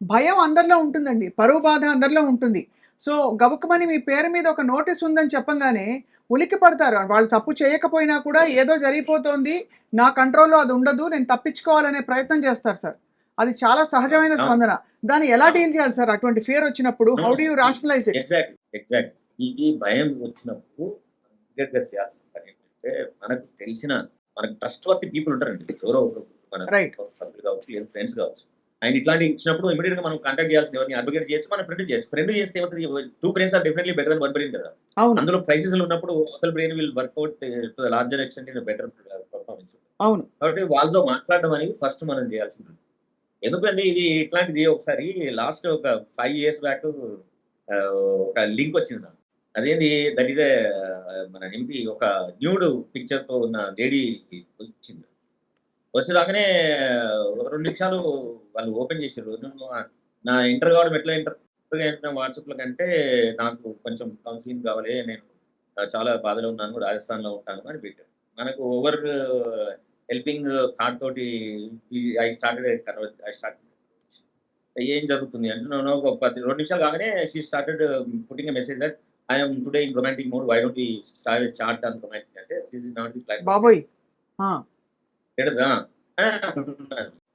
[SPEAKER 1] భయం అందరిలో ఉంటుందండి. పరువు బాధ అందరిలో ఉంటుంది. సో గబుక్కుమని మీ పేరు మీద ఒక నోటీస్ ఉందని చెప్పంగానే ఉలిక్కి పడతారు. వాళ్ళు తప్పు చేయకపోయినా కూడా ఏదో జరిగిపోతోంది, నా కంట్రోల్లో అది ఉండదు, నేను తప్పించుకోవాలనే ప్రయత్నం చేస్తారు సార్. అది చాలా సహజమైన స్పందన. దాన్ని ఎలా డీల్ చేయాలి సార్ అటువంటి ఫియర్ వచ్చినప్పుడు? How do you rationalise it?
[SPEAKER 6] Exact ఈ భయం వచ్చినప్పుడు చేయాల్సిన పని ఏంటంటే మనకు తెలిసిన మనకు ట్రస్ట్ వర్తి పీపుల్ ఉంటారండి. ఎవరో మన సభ్యులు కావచ్చు లేదా ఫ్రెండ్స్ కావచ్చు. అండ్ ఇట్లాంటి ఇచ్చినప్పుడు ఇమీడియట్ గా మనం కాంటాక్ట్ చేయాల్సిన ఎవరిని అడ్వకేట్ చేయొచ్చు, మన ఫ్రెండ్ చేయొచ్చు. ఫ్రెండ్ చేస్తే ఏమవుతుంది, 2 brains are definitely better then 1 brain కదా. అందులో క్రైసిస్ ఉన్నప్పుడు అవతల brain will work out to the larger extent in better performance.
[SPEAKER 1] అవును.
[SPEAKER 6] కాబట్టి వాళ్ళతో మాట్లాడడం అనేది ఫస్ట్ మనం చేయాల్సింది. ఎందుకంటే ఇది ఇట్లాంటిది ఒకసారి లాస్ట్ ఒక 5 years బ్యాక్ ఒక లింక్ వచ్చింది నాకు. అదేంది దట్ ఈస్ మన ఎంపీ ఒక న్యూడ్ పిక్చర్ తో ఉన్న లేడీ వచ్చింది. వచ్చి రాగానే 2 నిమిషాలు వాళ్ళు ఓపెన్ చేసారు. నా ఇంటర్ కావడం ఎట్లా ఇంటర్ వాట్సాప్ లో కంటే నాకు కొంచెం కౌన్సిలింగ్ కావాలి, నేను చాలా బాధలో ఉన్నాను, రాజస్థాన్ లో ఉంటాను అని పెట్టారు. మనకు ఓవర్ హెల్పింగ్ థాట్ తోటి ఐ స్టార్టెడ్ ఏం జరుగుతుంది అంటే నేను ఒక 2 నిమిషాలు కాగానే she started putting message that I'm today in romantic mood why don't we start chat on romantic అంటే this is not the plan
[SPEAKER 1] బాబోయ్ ఆ,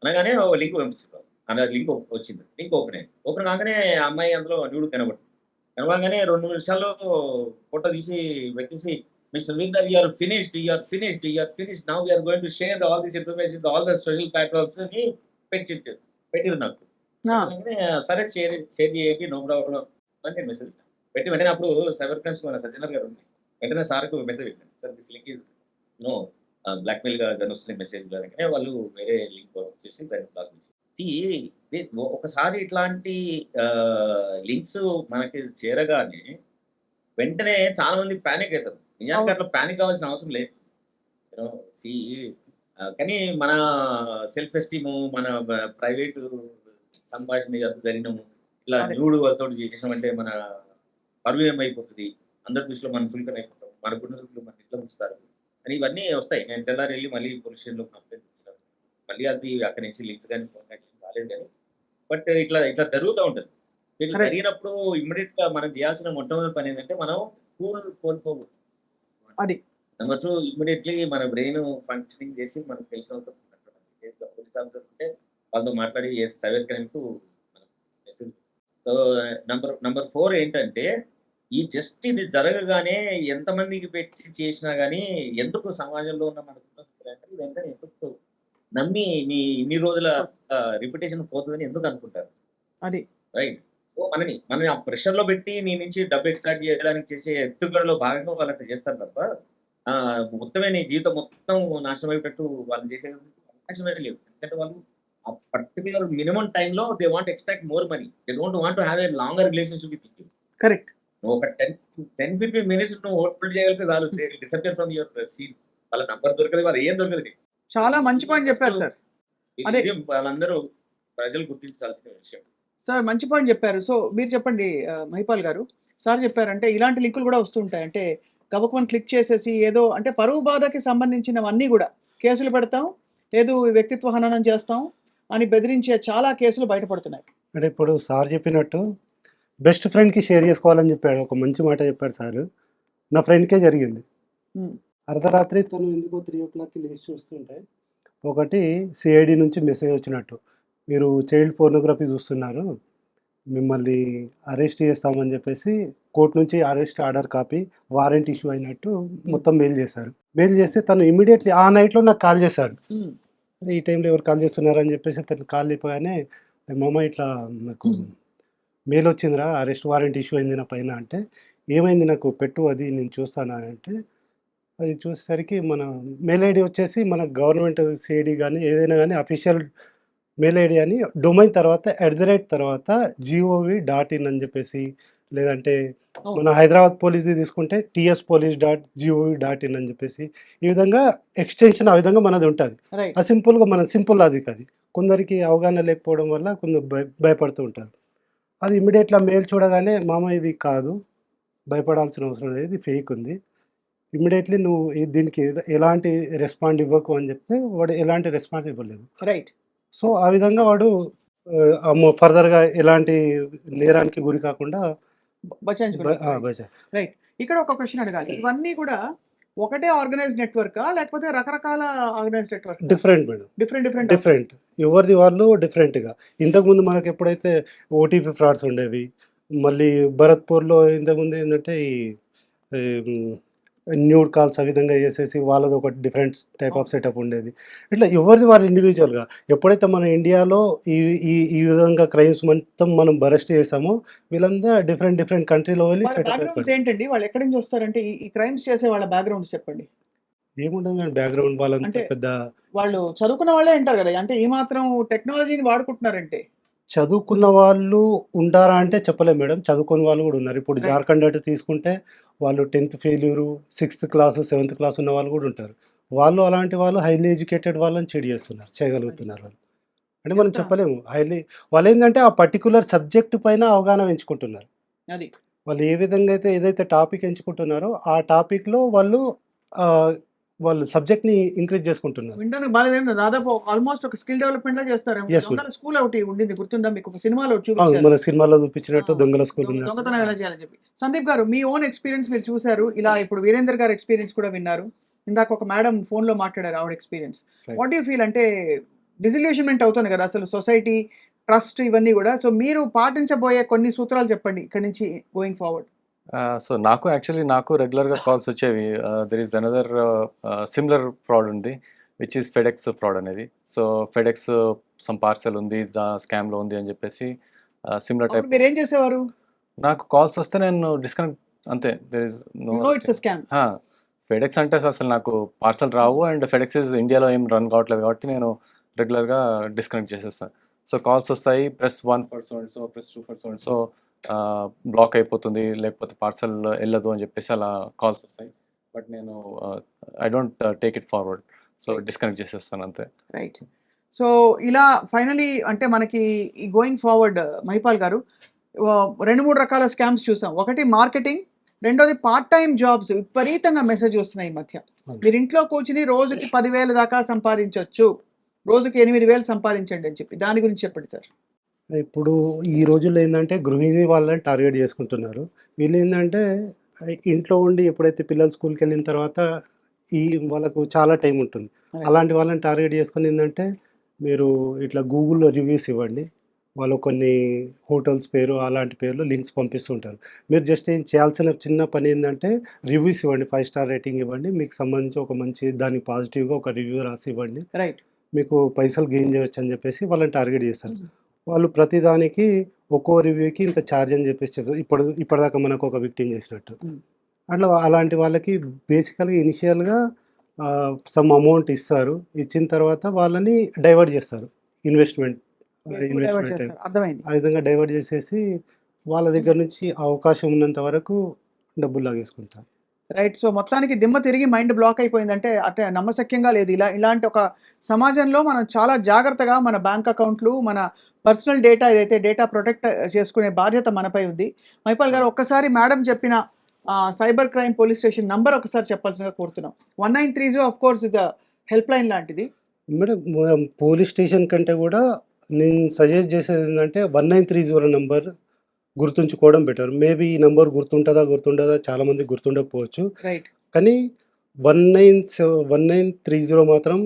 [SPEAKER 6] అనగానే లింక్ పంపిస్తారు అలా లింక్ వచ్చింది లింక్ ఓపెన్ అయింది ఓపెన్ కాగానే ఆ అమ్మాయి అందులో న్యూడ్ కనబడగానే 2 నిమిషాల్లో ఫోటో తీసి పెట్టేసి mister Victor you are finished now we are going to share all this information all the social platforms అని పెట్టిరు నాకు
[SPEAKER 1] ఆ,
[SPEAKER 6] సరే షేర్ చేయండి నో ప్రాబ్లం అని నేను మెసేజ్ పెట్టి వెంటనే అప్పుడు సైబర్ క్రైమ్స్ మన సత్యనారాయణ గారు ఉంది వెంటనే సార్కు మెసేజ్ పెట్టాను sir this link is no blackmail గా వస్తున్నాయి మెసేజ్ వెంటనే వాళ్ళు వేరే లింక్ వచ్చేసి దాన్ని బ్లాక్ చేసి ఒకసారి ఇట్లాంటి లింక్స్ మనకి చేరగానే వెంటనే చాలా మంది ప్యానిక్ అవుతారు నిజానికి అట్లా ప్యానిక్ అవ్వాల్సిన అవసరం లేదు సి కానీ మన సెల్ఫ్ ఎస్టీము మన ప్రైవేట్ సంభాషణ జరిగినాము ఇట్లా
[SPEAKER 1] అదే.
[SPEAKER 6] న్యూడ్ తోటి చేసినామంటే మన పరువు ఏమైపోతుంది అందరి దృష్టిలో మనం చులకన అయిపోతాం మన కుటుంబంలో మన ఇట్లా ఉంచుతారు అని ఇవన్నీ వస్తాయి నేను తెల్లారి వెళ్ళి మళ్ళీ పోలీస్ స్టేషన్లో కంప్లైంట్ ఇస్తాను మళ్ళీ అది అక్కడి నుంచి లింక్స్ కానీ ఫోన్ కానీ రాలేదు కానీ బట్ ఇట్లా జరుగుతూ ఉంటుంది మీకు
[SPEAKER 1] Correct.
[SPEAKER 6] జరిగినప్పుడు ఇమ్మీడియట్ గా మనం చేయాల్సిన మొట్టమొదటి పని ఏంటంటే మనం కూల్ కోల్పోకూడదు
[SPEAKER 1] అది.
[SPEAKER 6] నెంబర్ 2 ఇమ్మీడియట్లీ మన బ్రెయిన్ ఫంక్షనింగ్ చేసి మనకు తెలిసిన పోలీస్ ఆఫీసర్ ఉంటే వాళ్ళతో మాట్లాడి సైబర్ క్రైమ్ కు మెసేజ్ సో నంబర్ 4 ఏంటంటే ఈ జస్ట్ ఇది జరగగానే ఎంతమందికి పెట్టి చేసినా గానీ ఎందుకు సమాజంలో ఉన్న మన ఇదంతా ఎందుకు నమ్మి మీ ఇన్ని రోజుల రిప్యుటేషన్ పోతుందని ఎందుకు అనుకుంటారు
[SPEAKER 1] అది
[SPEAKER 6] రైట్ సో మనని ఆ ప్రెషర్ లో పెట్టి నీ నుంచి డబ్బు ఎక్స్ట్రాక్ట్ చేయడానికి చేసే ఎత్తుగడలో భాగంగా వాళ్ళు అట్లా చేస్తారు తప్ప మొత్తమే నీ జీవితం మొత్తం నాశనం అయినట్టు వాళ్ళు చేసే అవకాశమే లేవు ఎందుకంటే వాళ్ళు ఆ పర్టికులర్ మినిమం టైంలో they want extract more money they don't want have a longer relationship with you
[SPEAKER 1] correct.
[SPEAKER 6] నువ్వు ఒక 10-15 మినిట్స్ నువ్వు హోల్డ్ చేయగలిగితే చాలు డిసప్పియర్ ఫ్రమ్ యువర్ సీన్ వాళ్ళ నంబర్ దొరకదు వాళ్ళు ఏం దొరకదు నీకు.
[SPEAKER 1] చాలా మంచి పాయింట్ చెప్పారు సార్. అదే.
[SPEAKER 6] ఇది వాళ్ళందరూ ప్రజలు గుర్తించాల్సిన విషయం
[SPEAKER 1] సార్ మంచి పాయింట్ చెప్పారు. సో మీరు చెప్పండి మహిపాల్ గారు. సార్ చెప్పారంటే ఇలాంటి లింకులు కూడా వస్తుంటాయి. అంటే గబుక్కుమని క్లిక్ చేసేసి ఏదో అంటే పరువు బాధకి సంబంధించినవన్నీ కూడా కేసులు పెడతాం, లేదు వ్యక్తిత్వ హననం చేస్తాం అని బెదిరించే చాలా కేసులు బయటపడుతున్నాయి.
[SPEAKER 4] అంటే ఇప్పుడు సార్ చెప్పినట్టు బెస్ట్ ఫ్రెండ్కి షేర్ చేసుకోవాలని చెప్పాడు. ఒక మంచి మాట చెప్పాడు సార్. నా ఫ్రెండ్కే జరిగింది.
[SPEAKER 1] ఉమ్,
[SPEAKER 4] అర్ధరాత్రి తను ఎందుకో 3 o'clockకి లేచి చూస్తుంటే ఒకటి సిఐడి నుంచి మెసేజ్ వచ్చినట్టు, మీరు చైల్డ్ పోర్నోగ్రఫీ చూస్తున్నారు, మిమ్మల్ని అరెస్ట్ చేస్తామని చెప్పేసి కోర్టు నుంచి arrest order copy warrant issue అయినట్టు మొత్తం మెయిల్ చేశారు. మెయిల్ చేస్తే తను ఇమీడియట్లీ ఆ నైట్లో నాకు కాల్ చేశాడు.
[SPEAKER 1] ఉమ్,
[SPEAKER 4] అరే ఈ టైంలో ఎవరు కాల్ చేస్తున్నారని చెప్పేసి తను కాల్ లేపగానే మామ ఇట్లా నాకు మెయిల్ వచ్చిందిరా, అరెస్ట్ వారెంట్ ఇష్యూ అయింది నా పైన అంటే, ఏమైంది నాకు పెట్టు అది నేను చూస్తాను అంటే, అది చూసేసరికి మన మెయిల్ ఐడి వచ్చేసి మన గవర్నమెంట్ సిఐడి కానీ ఏదైనా కానీ అఫీషియల్ మెయిల్ ఐడి అని డొమైన్ తర్వాత తర్వాత gov.in అని చెప్పేసి, లేదంటే మన హైదరాబాద్ పోలీస్ది తీసుకుంటే tspolice.gov.in అని చెప్పేసి, ఈ విధంగా ఎక్స్టెన్షన్ ఆ విధంగా మనది ఉంటుంది.
[SPEAKER 1] రైట్.
[SPEAKER 4] అది సింపుల్గా మన సింపుల్ లాజిక్ అది. కొందరికి అవగాహన లేకపోవడం వల్ల కొందరు భయపడుతూ ఉంటారు. అది ఇమ్మీడియట్గా మెయిల్ చూడగానే మామ ఇది కాదు, భయపడాల్సిన అవసరం లేదు, ఇది ఫేక్ ఉంది, ఇమ్మీడియట్లీ నువ్వు దీనికి ఎలాంటి రెస్పాండ్ ఇవ్వకు అని చెప్తే వాడు ఎలాంటి రెస్పాన్స్ ఇవ్వలేదు.
[SPEAKER 1] రైట్.
[SPEAKER 4] సో ఆ విధంగా వాడు ఫర్దర్గా ఎలాంటి నేరానికి గురి కాకుండా
[SPEAKER 1] బచాయించుకుంటారు.
[SPEAKER 4] బచాయి.
[SPEAKER 1] రైట్. ఇక్కడ ఒక క్వశ్చన్ అడగాలి. ఇవన్నీ కూడా ఒకటే ఆర్గనైజ్డ్ నెట్వర్కా లేకపోతే రకరకాల organised network?
[SPEAKER 4] Different madam, different ఎవరిది వాళ్ళు డిఫరెంట్గా. ఇంతకుముందు మనకి ఎప్పుడైతే ఓటీపీ ఫ్రాడ్స్ ఉండేవి, మళ్ళీ భరత్పూర్లో ఇంతకుముందు ఏంటంటే ఈ న్యూడ్ కాల్స్ ఆ విధంగా చేసేసి వాళ్ళది ఒక డిఫరెంట్ టైప్ ఆఫ్ సెటప్ ఉండేది. ఇట్లా ఎవరిది వాళ్ళు ఇండివిజువల్గా. ఎప్పుడైతే మన ఇండియాలో ఈ ఈ ఈ విధంగా క్రైమ్స్ మొత్తం మనం అరెస్ట్ చేసామో వీళ్ళంతా డిఫరెంట్ కంట్రీలో వెళ్ళి
[SPEAKER 1] వాళ్ళ
[SPEAKER 4] సెటప్
[SPEAKER 1] బ్యాక్గ్రౌండ్స్ ఏంటండి? వాళ్ళు ఎక్కడి నుంచి వస్తారంటే ఈ క్రైమ్స్ చేసే వాళ్ళ బ్యాక్గ్రౌండ్స్ చెప్పండి.
[SPEAKER 4] ఏముంటుంది మేడం బ్యాక్గ్రౌండ్ వాళ్ళంతా
[SPEAKER 1] అంటే
[SPEAKER 4] పెద్ద
[SPEAKER 1] వాళ్ళు చదువుకున్న వాళ్ళే అంటారు కదా. అంటే ఈ మాత్రం టెక్నాలజీని వాడుకుంటున్నారంటే
[SPEAKER 4] చదువుకున్న వాళ్ళు ఉంటారా అంటే చెప్పలేము మేడం. చదువుకున్న వాళ్ళు కూడా ఉన్నారు. ఇప్పుడు
[SPEAKER 1] Right.
[SPEAKER 4] జార్ఖండ్ అటు తీసుకుంటే వాళ్ళు 10th failure, 6th class 7th class ఉన్న వాళ్ళు కూడా ఉంటారు. వాళ్ళు అలాంటి వాళ్ళు హైలీ ఎడ్యుకేటెడ్ వాళ్ళని చెడు చేస్తున్నారు, చేయగలుగుతున్నారు వాళ్ళు. అంటే మనం
[SPEAKER 1] ఎంత?
[SPEAKER 4] చెప్పలేము. వాళ్ళు ఏంటంటే ఆ పర్టికులర్ సబ్జెక్ట్ పైన అవగాహన పెంచుకుంటున్నారు.
[SPEAKER 1] అది.
[SPEAKER 4] వాళ్ళు ఏ విధంగా అయితే ఏదైతే టాపిక్ ఎంచుకుంటున్నారో ఆ టాపిక్లో వాళ్ళు వాళ్ళు సబ్జెక్ట్‌ని ఇంక్రీజ్ చేసుకుంటున్నారు.
[SPEAKER 1] వినడానికి బాలేదండి. దాదాపు ఆల్మోస్ట్ ఒక స్కిల్ డెవలప్‌మెంట్‌లా చేస్తారేమో.
[SPEAKER 4] Yes madam.
[SPEAKER 1] దొంగల స్కూల్ ఒకటి ఉండింది గుర్తుందా మీకు? ఒక సినిమాలో
[SPEAKER 4] అవును.
[SPEAKER 1] చూపించారు.
[SPEAKER 4] మన సినిమాలో
[SPEAKER 1] ఆ!
[SPEAKER 4] చూపించినట్టు దొంగల స్కూల్ ఉన్నట్టు.
[SPEAKER 1] దొంగతనం ఎలా చేయాలని చెప్పి. సందీప్ గారు మీ ఓన్ ఎక్స్‌పీరియన్స్ మీరు చూసారు. ఇలా ఇప్పుడు వీరేందర్ గారి ఎక్స్‌పీరియన్స్ కూడా విన్నారు. ఇందాక ఒక మేడమ్ ఫోన్‌లో మాట్లాడారు ఆవిడ experience.
[SPEAKER 3] Right.
[SPEAKER 1] What do you feel? అంటే డిసిల్యూషన్‌మెంట్ అవుతుంది కదా! అసలు సొసైటీ, ట్రస్ట్ ఇవన్నీ గూడా. సో మీరు పాటించబోయే కొన్ని సూత్రాలు చెప్పండి ఇక్కడి నుంచి గోయింగ్ ఫార్వర్డ్.
[SPEAKER 3] సో నాకు యాక్చువల్లీ నాకు రెగ్యులర్‌గా కాల్స్ వచ్చేవి. There is another similar fraud ఉంది. విచ్ ఈస్ ఫెడెక్స్ ఫ్రాడ్ అనేది. సో ఫెడెక్స్ సమ్ పార్సెల్ ఉంది. స్కామ్‌లో ఉంది అని చెప్పేసి సిమిలర్
[SPEAKER 1] అప్పుడు
[SPEAKER 3] టైప్
[SPEAKER 1] మీరేం చేసేవారు?
[SPEAKER 3] నాకు కాల్స్ వస్తే నేను డిస్కనెక్ట్ అంతే. There is no
[SPEAKER 1] you know it's a scam.
[SPEAKER 3] FedEx అంటే అసలు నాకు పార్సెల్ రావు. అండ్ ఫెడెక్స్ ఇండియాలో ఏం రన్ కావట్లేదు కాబట్టి నేను రెగ్యులర్‌గా డిస్కనెక్ట్ చేసేస్తాను. సో కాల్స్ వస్తాయి. Press 1 for so and so, press 2 for so and so, block అయిపోతుంది, లేకపోతే పార్సెల్ ఎళ్ళదు అని చెప్పేసి అలా కాల్స్ వస్తాయి. బట్ నేను I don't take it forward. So disconnect చేసేస్తాను అంతే.
[SPEAKER 1] రైట్. సో ఇలా ఫైనలీ అంటే మనకి ఈ గోయింగ్ ఫార్వర్డ్ మహిపాల్ గారు 2, 3 రకాల స్కామ్స్ చూసాం. ఒకటి మార్కెటింగ్, రెండోది పార్ట్ టైమ్ జాబ్స్ విపరీతంగా మెసేజ్ వస్తున్నాయి ఈ మధ్య.
[SPEAKER 4] అవును.
[SPEAKER 1] మీరు ఇంట్లో కూర్చొని రోజుకి 10,000 దాకా సంపాదించొచ్చు. రోజుకి 8,000 సంపాదించండి అని చెప్పి. దాని గురించి చెప్పండి సార్.
[SPEAKER 4] ఇప్పుడు ఈ రోజుల్లో ఏందంటే గృహిణి వాళ్ళని టార్గెట్ చేసుకుంటున్నారు. వీళ్ళేందంటే ఇంట్లో ఉండి ఎప్పుడైతే పిల్లలు స్కూల్‌కెళ్ళిన తర్వాత ఈ వాళ్ళకు చాలా టైం ఉంటుంది.
[SPEAKER 1] రైట్.
[SPEAKER 4] అలాంటి వాళ్ళని టార్గెట్ చేసుకొని ఏందంటే మీరు ఇట్లా గూగుల్‌లో రివ్యూస్ ఇవ్వండి. వాళ్ళు కొన్ని హోటల్స్ పేరు అలాంటి పేర్లు లింక్స్ పంపిస్తుంటారు. మీరు జస్ట్ ఏం చేయాల్సిన చిన్న పని ఏందంటే రివ్యూస్ ఇవ్వండి. 5 స్టార్ రేటింగ్ ఇవ్వండి. మీకు సంబంధించి ఒక మంచి దానికి పాజిటివ్‌గా ఒక రివ్యూ రాసి ఇవ్వండి.
[SPEAKER 1] రైట్.
[SPEAKER 4] మీకు పైసలు గెయిన్ చేయొచ్చు అని చెప్పేసి వాళ్ళని టార్గెట్ చేస్తారు.
[SPEAKER 1] హ్మ్.
[SPEAKER 4] వాళ్ళు ప్రతిదానికి ఒక్కో రివ్యూకి ఇంత ఛార్జ్ అని చెప్పేసి చెప్తారు. ఇప్పటిదాకా మనకు ఒక విక్టిమ్ చేసినట్టు.
[SPEAKER 1] హ్మ్.
[SPEAKER 4] అట్లా అలాంటి వాళ్ళకి బేసికల్‌గా ఇనిషియల్‌గా సమ్ అమౌంట్ ఇస్తారు. ఇచ్చిన తర్వాత వాళ్ళని డైవర్ట్ చేస్తారు. ఇన్వెస్ట్‌మెంట్
[SPEAKER 1] ఎక్కువ డైవర్ట్ చేస్తారు. అర్థమైంది.
[SPEAKER 4] ఆ విధంగా డైవర్ట్ చేసేసి వాళ్ళ దగ్గర నుంచి అవకాశం ఉన్నంత వరకు డబ్బులు లాగేసుకుంటారు.
[SPEAKER 1] రైట్. సో మొత్తానికి దిమ్మ తిరిగి మైండ్ బ్లాక్ అయిపోయిందంటే అంటే నమ్మశక్యంగా లేదు. ఇలాంటి ఒక సమాజంలో మనం చాలా జాగ్రత్తగా మన బ్యాంక్ అకౌంట్లు, మన పర్సనల్ డేటా ఏదైతే డేటా ప్రొటెక్ట్ చేసుకునే బాధ్యత మనపై ఉంది. మహిపాల్ గారు ఒక్కసారి మేడం చెప్పిన cyber crime police station number ఒకసారి చెప్పాల్సిందిగా కోరుతున్నాం. 1930 of course is the help line లాంటిది.
[SPEAKER 4] మేడం పోలీస్ స్టేషన్ కంటే కూడా నేను సజెస్ట్ చేసేది ఏంటంటే 1930 నంబర్ గుర్తుంచుకోవడం బెటర్. మేబీ ఈ నంబర్ గుర్తుండదా చాలామందికి గుర్తుండకపోవచ్చు.
[SPEAKER 1] రైట్.
[SPEAKER 4] కానీ 1930 మాత్రం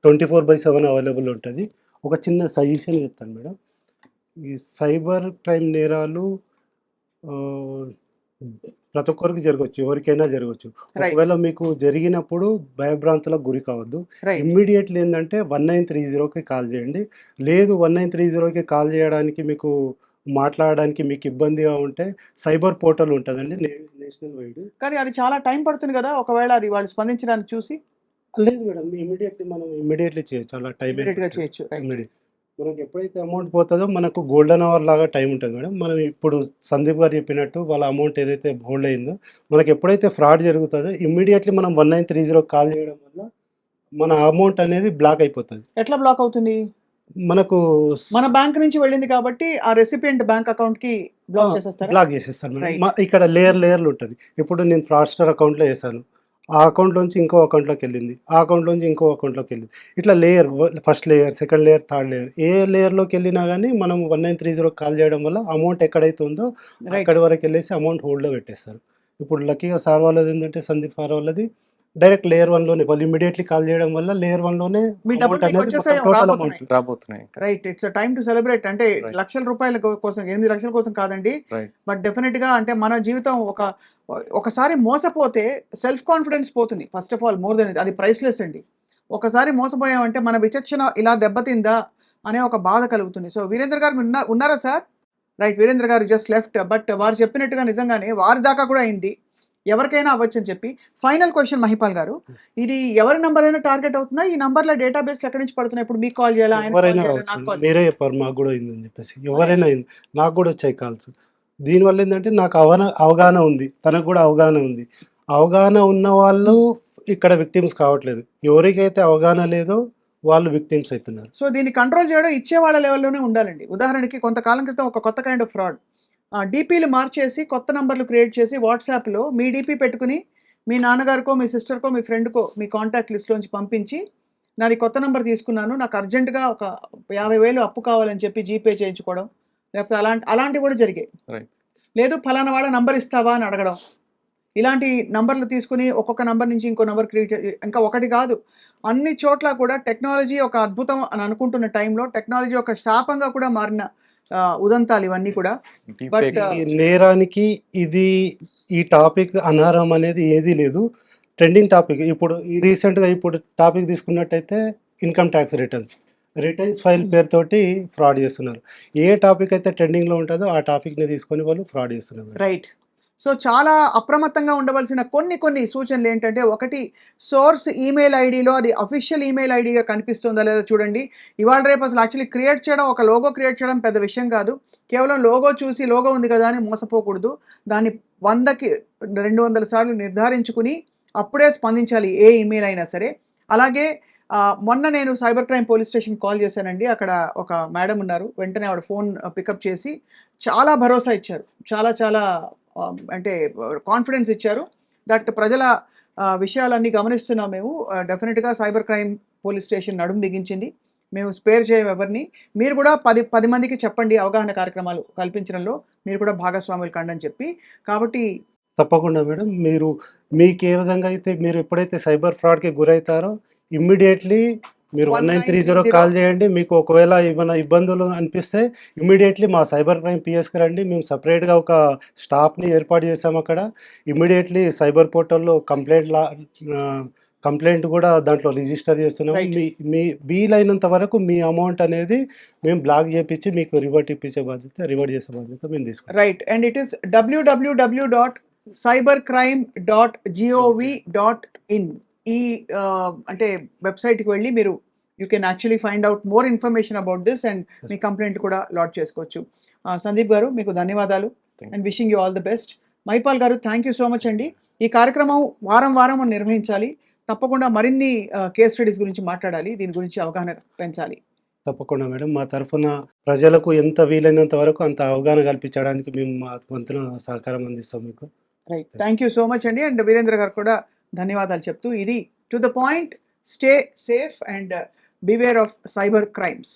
[SPEAKER 4] 24/7 అవైలబుల్ ఉంటుంది. ఒక చిన్న సజెషన్ చెప్తాను మేడం. ఈ సైబర్ క్రైమ్ నేరాలు ప్రతి ఒక్కరికి జరగొచ్చు. ఎవరికైనా జరగొచ్చు.
[SPEAKER 1] రైట్.
[SPEAKER 4] ఒకవేళ మీకు జరిగినప్పుడు భయభ్రాంతులకు గురి కావద్దు.
[SPEAKER 1] రైట్.
[SPEAKER 4] ఇమ్మీడియేట్‌లీ ఏందంటే 1930కి కాల్ చేయండి. లేదు 1930కి కాల్ చేయడానికి మీకు మాట్లాడడానికి మీకు ఇబ్బందిగా ఉంటే సైబర్ పోర్టల్ ఉంటదండి నేషనల్ వైడ్.
[SPEAKER 1] కానీ అది చాలా టైం పడుతుంది కదా! ఒకవేళ అది వాళ్ళు స్పందించడానికి చూసి
[SPEAKER 4] లేదు మేడం. ఇమ్మీడియేట్‌లీ చేయొచ్చు. అలా టైం ఏం
[SPEAKER 1] ఇమ్మీడియేట్‌గా
[SPEAKER 4] పట్టదు.
[SPEAKER 1] చేయొచ్చు. రైట్.
[SPEAKER 4] ఇమ్మీడియేట్ మనకు ఎప్పుడైతే అమౌంట్ పోతదో మనకు గోల్డెన్ అవర్ లాగా టైం ఉంటుంది మేడం. మనం ఇప్పుడు సందీప్ గారు చెప్పినట్టు వాళ్ళ అమౌంట్ ఏదైతే హోల్డ్ అయిందో మనకు ఎప్పుడైతే ఫ్రాడ్ జరుగుతుందో ఇమ్మీడియేట్‌లీ మనం 1930కి కాల్ చేయడం వల్ల మన అమౌంట్ అనేది బ్లాక్ అయిపోతది.
[SPEAKER 1] ఎట్లా బ్లాక్ అవుతుంది?
[SPEAKER 4] మనకు
[SPEAKER 1] మన బ్యాంక్ నుంచి వెళ్ళింది కాబట్టి ఆ రెసిపియంట్ బ్యాంక్ అకౌంట్‌కి బ్లాక్ చేసేస్తారా?
[SPEAKER 4] బ్లాక్ చేసేస్తారు మేడం.
[SPEAKER 1] రైట్.
[SPEAKER 4] ఇక్కడ లేయర్లు ఉంటది. ఇప్పుడు నేను ఫ్రాడ్‌స్టర్ అకౌంట్‌లో ఏసాను. ఆ అకౌంట్‌లోంచి ఇంకో అకౌంట్‌లోకెళ్ళింది. ఆ అకౌంట్‌లోంచి ఇంకో అకౌంట్‌లోకెళ్ళింది. ఇట్లా first layer, second layer, third layer. ఏ లేయర్‌లోకెళ్ళినా గానీ మనం 1930కి కాల్ చేయడం వల్ల అమౌంట్ ఎక్కడైతే ఉందో
[SPEAKER 1] రైట్.
[SPEAKER 4] అక్కడి వరకెళ్ళేసి అమౌంట్ హోల్డ్‌లో పెట్టేస్తారు. ఇప్పుడు లక్కీగా సార్ వాళ్ళది ఏంటంటే సందీప్ సార్ వాళ్ళది డైరెక్ట్ లేయర్ 1లోనే వాళ్ళు ఇమ్మీడియేట్‌లీ కాల్ చేయడం వల్ల లేయర్ 1లోనే
[SPEAKER 1] మీ డబ్బులు
[SPEAKER 4] అమౌంట్
[SPEAKER 1] మీకు
[SPEAKER 4] అనేది
[SPEAKER 1] వచ్చేసాయి,
[SPEAKER 4] మొత్తం టోటల్
[SPEAKER 1] రాబోతున్నాయి.
[SPEAKER 4] అమౌంట్.
[SPEAKER 3] రాబోతున్నాయి.
[SPEAKER 1] Right. It's a time to celebrate. అంటే
[SPEAKER 3] రైట్.
[SPEAKER 1] లక్షల రూపాయల కోసం 8 లక్షల కోసం కాదండి.
[SPEAKER 3] రైట్.
[SPEAKER 1] బట్ డెఫినిట్‌గా అంటే మన జీవితం ఒకసారి మోసపోతే సెల్ఫ్ కాన్ఫిడెన్స్ పోతుంది. First of all more than అది ప్రైస్‌లెస్ అండి. ఒకసారి మోసపోయామంటే మన విచక్షణ ఇలా దెబ్బతిందా అనే ఒక బాధ కలుగుతుంది. సో వీరేంద్ర గారు మీరు ఉన్నారా సార్? రైట్. వీరేంద్ర గారు జస్ట్ లెఫ్ట్. బట్ వారు చెప్పినట్టుగా నిజంగానే వారి దాకా కూడా అయింది. ఎవరికైనా అవ్వచ్చని చెప్పి. ఫైనల్ క్వెషన్ మహిపాల్ గారు. ఇది ఎవరి నంబర్ అయినా టార్గెట్ అవుతుందా? ఈ నంబర్‌ల డేటాబేస్‌లు ఎక్కడి నుంచి పడుతున్నాయి? ఇప్పుడు మీకు కాల్ చేయాలా? ఆయనకి కాల్
[SPEAKER 4] ఎవరైనా
[SPEAKER 1] చేయాలా?
[SPEAKER 4] కావచ్చు
[SPEAKER 1] నాకు
[SPEAKER 4] మేడం.
[SPEAKER 1] కాల్
[SPEAKER 4] మీరే చెప్పారు మాకు గూడా అయిందని చెప్పేసి. ఎవరైనా అయింది. నాకు గూడా వచ్చాయి కాల్స్. దీనివల్ల ఏందంటే నాకు అవగాహన ఉంది. తనకు గూడా అవగాహన ఉంది. అవగాహన ఉన్న వాళ్ళు ఇక్కడ విక్టిమ్స్ కావట్లేదు. ఎవరికైతే అవగాహన లేదో వాళ్ళు విక్టిమ్స్ అయితున్నారు.
[SPEAKER 1] సో దీన్ని కంట్రోల్ చేయడం ఇచ్చేవాళ్ళ లెవెల్‌లోనే ఉండాలండి. ఉదాహరణకి కొంతకాలం క్రితం ఒక కొత్త కైండ్ ఆఫ్ ఫ్రాడ్. డీపీలు మార్చేసి కొత్త నంబర్‌లు క్రియేట్ చేసి వాట్సాప్‌లో మీ డీపీ పెట్టుకొని మీ నాన్నగారికో, మీ సిస్టర్‌కో, మీ ఫ్రెండ్‌కో మీ కాంటాక్ట్ లిస్ట్‌లోంచి పంపించి, నాది కొత్త నంబర్ తీసుకున్నాను. నాకు అర్జెంట్‌గా ఒక 50,000 అప్పు కావాలని చెప్పి జీపే చేయించుకోవడం. లేకపోతే అలాంటివి కూడా జరిగాయి.
[SPEAKER 3] రైట్.
[SPEAKER 1] లేదు ఫలానా వాళ్ళ నంబర్ ఇస్తావా అని అడగడం. ఇలాంటి నంబర్లు తీసుకొని ఒక్కొక్క నంబర్ నుంచి ఇంకో నంబర్ క్రియేట్ ఇంకా ఒకటి కాదు. అన్ని చోట్ల కూడా టెక్నాలజీ ఒక అద్భుతం అని అనుకుంటున్న టైంలో టెక్నాలజీ ఒక శాపంగా కూడా మారిన ఉదంతాలు ఇవన్నీ కూడా.
[SPEAKER 3] Deep
[SPEAKER 1] but
[SPEAKER 3] fake.
[SPEAKER 4] ఈ నేరానికి ఈ టాపిక్ అనర్హం అనేది ఏదీ లేదు. ట్రెండింగ్ టాపిక్ ఇప్పుడు రీసెంట్‌గా టాపిక్ తీసుకున్నట్టయితే ఇన్‌కమ్ టాక్స్ రిటర్న్స్ ఫైల్ పేరుతోటి ఫ్రాడ్ చేస్తున్నారు. ఏ టాపిక్ అయితే ట్రెండింగ్‌లో ఉంటదో ఆ టాపిక్‌ని తీసుకొని వాళ్ళు ఫ్రాడ్ చేస్తున్నారు.
[SPEAKER 1] రైట్. సో, చాలా అప్రమత్తంగా ఉండవలసిన కొన్ని సూచనలు ఏంటంటే, ఒకటి సోర్స్ ఈమెయిల్ ఐడీలో అది అఫీషియల్ ఈమెయిల్ ఐడీగా కనిపిస్తుందా లేదా చూడండి. ఇవాళ రేపు అసలు యాక్చువల్లీ క్రియేట్ చేయడం, ఒక లోగో క్రియేట్ చేయడం పెద్ద విషయం కాదు. కేవలం లోగో చూసి లోగో ఉంది కదా అని మోసపోకూడదు. దాన్ని 100కి 200 సార్లు నిర్ధారించుకుని అప్పుడే స్పందించాలి ఏ ఈమెయిల్ అయినా సరే. అలాగే మొన్న నేను సైబర్ క్రైమ్ పోలీస్ స్టేషన్‌కి కాల్ చేశానండి. అక్కడ ఒక మేడమ్ ఉన్నారు. వెంటనే ఆవిడ ఫోన్ పికప్ చేసి చాలా భరోసా ఇచ్చారు. చాలా అంటే కాన్ఫిడెన్స్ ఇచ్చారు. దట్ ప్రజల విషయాలన్నీ గమనిస్తున్నాం మేము. డెఫినిట్‌గా సైబర్ క్రైమ్ పోలీస్ స్టేషన్ నడుం బిగించింది. మేము స్పేర్ చేయం ఎవరిని. మీరు కూడా 10 మందికి చెప్పండి అవగాహన కార్యక్రమాలు కల్పించడంలో మీరు కూడా భాగస్వాములు కండి అని చెప్పి. కాబట్టి
[SPEAKER 4] తప్పకుండా మేడం. మీకు ఏ విధంగా అయితే మీరు ఎప్పుడైతే సైబర్ ఫ్రాడ్‌కి గురైతారో ఇమ్మీడియేట్‌లీ మీరు 1930 కాల్ చేయండి. మీకు ఒకవేళ ఏమైనా ఇబ్బందులు అనిపిస్తే ఇమ్మీడియేట్‌లీ మా సైబర్ క్రైమ్ పిఎస్‌కి రండి. మేము సెపరేట్‌గా ఒక స్టాఫ్‌ని ఏర్పాటు చేసాం అక్కడ. ఇమ్మీడియేట్‌లీ సైబర్ పోర్టల్‌లో కంప్లెయింట్ కూడా దాంట్లో రిజిస్టర్ చేస్తున్నాము.
[SPEAKER 1] రైట్.
[SPEAKER 4] మీ వీలైనంత వరకు మీ అమౌంట్ అనేది మేము బ్లాక్ చేపించి మీకు రివర్ట్ చేసే బాధ్యత మేము తీసుకుంటాం.
[SPEAKER 1] Right. And it is www.cybercrime.gov.in ఈ అంటే వెబ్‌సైట్‌కి వెళ్ళి మీరు you can actually find out more information about this and me complaint కూడా లాడ్జ్ చేసుకోవచ్చు. సందీప్ గారు మీకు ధన్యవాదాలు
[SPEAKER 3] Thank
[SPEAKER 1] and wishing you all the best. Mypal గారు థ్యాంక్ యూ సో మచ్ అండి. ఈ కార్యక్రమం వారం మనం నిర్వహించాలి. తప్పకుండా మరిన్ని కేస్ స్టడీస్ గురించి మాట్లాడాలి. దీని గురించి అవగాహన పెంచాలి.
[SPEAKER 4] తప్పకుండా మేడం. మా తరఫున ప్రజలకు ఎంత వీలైనంత వరకు అంత అవగాహన కల్పించడానికి మేము మా వంతున సహకారం అందిస్తాం మీకు.
[SPEAKER 1] Right. Thank you so much అండి. అండ్ వీరేంద్ర గారు కూడా ధన్యవాదాలు చెప్తూ ఇది to the point, stay safe and beware of cyber crimes.